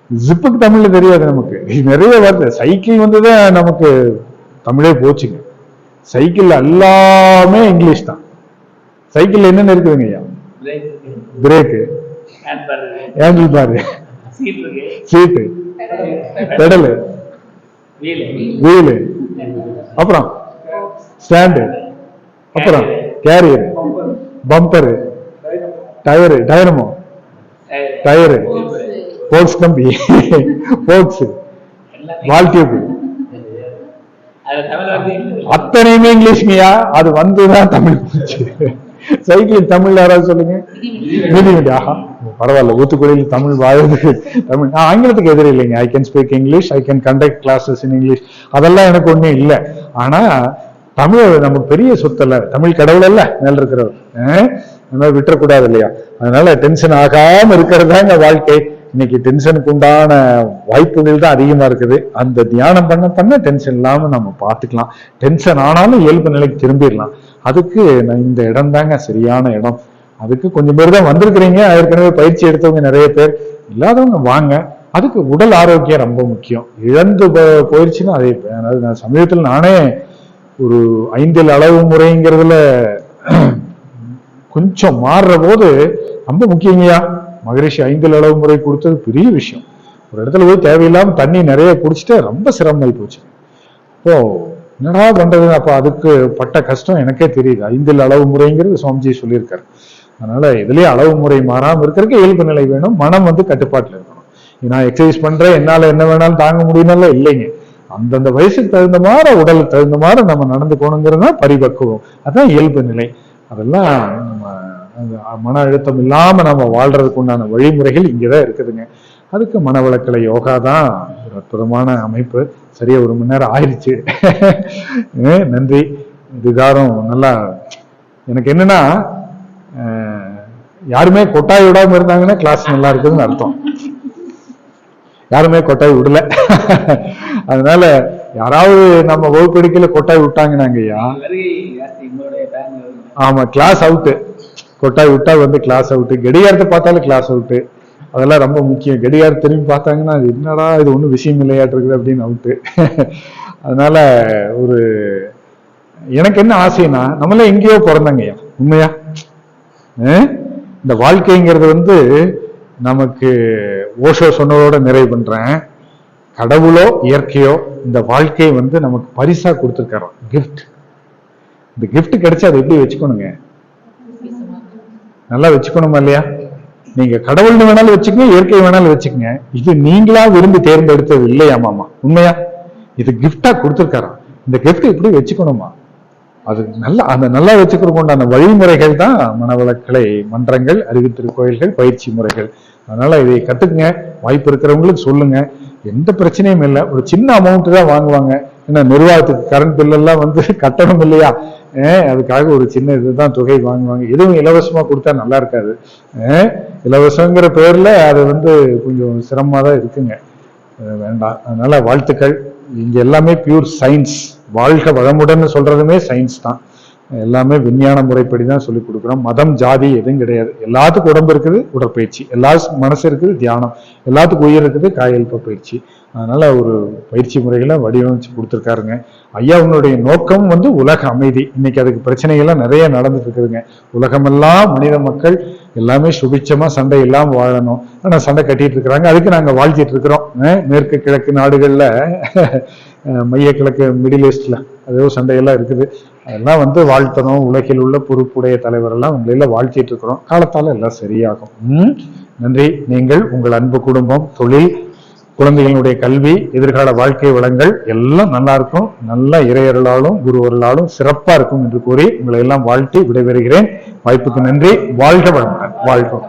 ஜிப்புக்கு தமிழ்ல தெரியாது நமக்கு. நிறைய வார்த்தை. சைக்கிள் வந்துதான் நமக்கு தமிழே போச்சுங்க. சைக்கிள் எல்லாமே இங்கிலீஷ் தான். சைக்கிள் என்னென்ன இருக்குதுங்க ஐயா? Brake, handle bar, seat, pedal, wheel, அப்புறம் ஸ்டாண்டு, அப்புறம் கேரியர், பம்பரு, டயரு, டயரமோ, டயரு, போக்ஸ் கம்பி, போக்ஸ், வால் டியூப், அத்தனையுமே இங்கிலீஷ்ங்கயா. அது வந்துதான் தமிழ் போச்சு. சைக்கிள் தமிழ் யாராவது சொல்லுங்க. மிதிவண்டி. ஆஹா, பரவாயில்ல. ஊத்துக்குடியில் தமிழ் வாழ்வு. தமிழ் ஆங்கிலத்துக்கு எதிரி இல்லைங்க. I can speak English, I can conduct classes in English. அதெல்லாம் எனக்கு ஒண்ணும் இல்லை. ஆனா தமிழ் நமக்கு பெரிய சொத்தல்ல. தமிழ் கடவுள் அல்ல மேல இருக்கிறவர். விட்டுறக்கூடாது இல்லையா? அதனால டென்ஷன் ஆகாம இருக்கிறது தாங்க வாழ்க்கை. இன்னைக்கு டென்ஷனுக்கு உண்டான வாய்ப்புகள் தான் அதிகமா இருக்குது. அந்த தியானம் பண்ண டென்ஷன் இல்லாம நம்ம பார்த்துக்கலாம். டென்ஷன் ஆனாலும் இயல்பு நிலைக்கு திரும்பிடலாம். அதுக்கு இந்த இடம் தாங்க சரியான இடம். அதுக்கு கொஞ்சம் பேர் தான் வந்திருக்கிறீங்க. ஏற்கனவே பயிற்சி எடுத்தவங்க நிறைய பேர். இல்லாதவங்க வாங்க. அதுக்கு உடல் ஆரோக்கியம் ரொம்ப முக்கியம். இழந்து போயிடுச்சுன்னா அதே. அதாவது நான் சமீபத்தில் நானே ஒரு 5 அளவு முறைங்கிறதுல கொஞ்சம் மாறுற போது ரொம்ப முக்கியங்கய்யா. மகரிஷி 5 அளவு முறை கொடுத்தது பெரிய விஷயம். ஒரு இடத்துல போய் தேவையில்லாம தண்ணி நிறைய குடிச்சிட்டு ரொம்ப சிரமமாயி போச்சு. இப்போ என்னடா பண்றது? அப்ப அதுக்கு பட்ட கஷ்டம் எனக்கே தெரியுது. 5 அளவு முறைங்கிறது சுவாமிஜி சொல்லியிருக்காரு. அதனால இதுலயே அளவு முறை மாறாம இருக்கிறதுக்கு இயல்பு நிலை வேணும். மனம் வந்து கட்டுப்பாட்டுல இருக்கணும். நான் எக்ஸசைஸ் பண்றேன், என்னால என்ன வேணாலும் தாங்க முடியும்னால இல்லைங்க. அந்தந்த வயசுக்கு தகுந்த மாதிரி, உடலுக்கு தகுந்த மாதிரி நம்ம நடந்துக்கணுங்கிறது தான் பரிபக்குவம். அதான் இயல்பு நிலை. அதெல்லாம் நம்ம மன அழுத்தம் இல்லாம நம்ம வாழ்றதுக்கு உண்டான வழிமுறைகள் இங்கதான் இருக்குதுங்க. அதுக்கு மனவளக்கலை யோகா தான் ஒரு அற்புதமான அமைப்பு. சரியா 1 மணி நேரம் ஆயிடுச்சு. நன்றி. இதுதாரம் நல்லா. எனக்கு என்னன்னா, யாருமே கொட்டாய் விடாம இருந்தாங்கன்னா கிளாஸ் நல்லா இருக்குதுன்னு அர்த்தம். யாருமே கொட்டாய் விடல. அதனால யாராவது நம்ம வகுப்படிக்கல கொட்டாய் விட்டாங்கன்னாங்கய்யா, ஆமா கிளாஸ் அவுட்டு. கொட்டாய் விட்டா வந்து கிளாஸ் அவுட்டு. கடிகாரத்தை பார்த்தாலும் கிளாஸ் அவுட்டு. அதெல்லாம் ரொம்ப முக்கியம். கடிகாரம் திரும்பி பார்த்தாங்கன்னா அது என்னடா இது ஒன்றும் விஷயம் இல்லையாட்டு இருக்குது அப்படின்னு அவுட்டு. அதனால ஒரு எனக்கு என்ன ஆசைன்னா, நம்மளாம் எங்கேயோ பிறந்தாங்கய்யா. உண்மையா இந்த வாழ்க்கைங்கிறது வந்து நமக்கு ஓஷோ சொன்னதோட நிறைவு பண்றேன். கடவுளோ இயற்கையோ இந்த வாழ்க்கையை வந்து நமக்கு பரிசா கொடுத்துருக்காரோ, கிஃப்ட். இந்த கிஃப்ட் கிடைச்சா அதை எப்படி வச்சுக்கணுங்க? நல்லா வச்சுக்கணுமா இல்லையா? நீங்க கடவுள்னு வேணாலும் வச்சுக்கங்க, இயற்கை வேணாலும் வச்சுக்கங்க. இது நீங்களா விரும்பி தேர்ந்தெடுத்தது இல்லையா மாமா? உண்மையா? இது கிஃப்டா கொடுத்துருக்காராம். இந்த கிஃப்ட் எப்படி வச்சுக்கணுமா? அது நல்லா வச்சுக்கிறதுக்கு உண்டான வழிமுறைகள் தான் மனவளக்கலை மன்றங்கள், அறிவுத்திருக்கோயில்கள், பயிற்சி முறைகள். அதனால இதை கத்துக்குங்க. வாய்ப்பு இருக்கிறவங்களுக்கு சொல்லுங்க. எந்த பிரச்சனையும் இல்லை. ஒரு சின்ன அமௌண்ட் தான் வாங்குவாங்க. ஏன்னா நிர்வாகத்துக்கு கரண்ட் பில் எல்லாம் கட்டணம் இல்லையா, அதுக்காக ஒரு சின்ன இதுதான் தொகை வாங்குவாங்க. எதுவும் இலவசமா கொடுத்தா நல்லா இருக்காது. இலவசங்கிற பேர்ல அது கொஞ்சம் சிரமமா தான் இருக்குங்க. வேண்டாம். அதனால வாழ்த்துக்கள். இங்க எல்லாமே பியூர் சயின்ஸ். வாழ்க வளமுடன் சொல்றதுமே சயின்ஸ் தான். எல்லாமே விஞ்ஞான முறைப்படி தான் சொல்லி கொடுக்குறோம். மதம் ஜாதி எதுவும் கிடையாது. எல்லாத்துக்கும் உடம்பு இருக்குது, உடற்பயிற்சி. எல்லா மனசு இருக்குது, தியானம். எல்லாத்துக்கும் உயிர் இருக்குது, காயல்ப பயிற்சி. அதனால ஒரு பயிற்சி முறைகளை வடிவமைச்சு கொடுத்துருக்காருங்க ஐயா. உன்னுடைய நோக்கம் உலக அமைதி. இன்னைக்கு அதுக்கு பிரச்சனைகள்லாம் நிறைய நடந்துட்டு இருக்குதுங்க. உலகமெல்லாம் மனித மக்கள் எல்லாமே சுபிட்சமா சண்டை இல்லாம வாழணும். ஆனா சண்டை கட்டிட்டு இருக்கிறாங்க. அதுக்கு நாங்க வாழ்த்திட்டு இருக்கிறோம். மேற்கு கிழக்கு நாடுகள்ல மைய கிழக்கு மிடில் ஈஸ்ட்ல அதோ சண்டையெல்லாம் இருக்குது. அதெல்லாம் வாழ்த்தணும். உலகில் உள்ள பொறுப்புடைய தலைவர் எல்லாம் உங்களெல்லாம் வாழ்த்திட்டு இருக்கிறோம். காலத்தால எல்லாம் சரியாகும். நன்றி. நீங்கள், உங்கள் அன்பு குடும்பம், தொழில், குழந்தைகளுடைய கல்வி, எதிர்கால வாழ்க்கை வளங்கள் எல்லாம் நல்லா இருக்கும். நல்ல இறையருளாலும் குருவருளாலும் சிறப்பா இருக்கும் என்று கூறி உங்களை எல்லாம் வாழ்த்தி விடைபெறுகிறேன். வாய்ப்புக்கு நன்றி. வாழ்க வளமுடன். வாழ்க.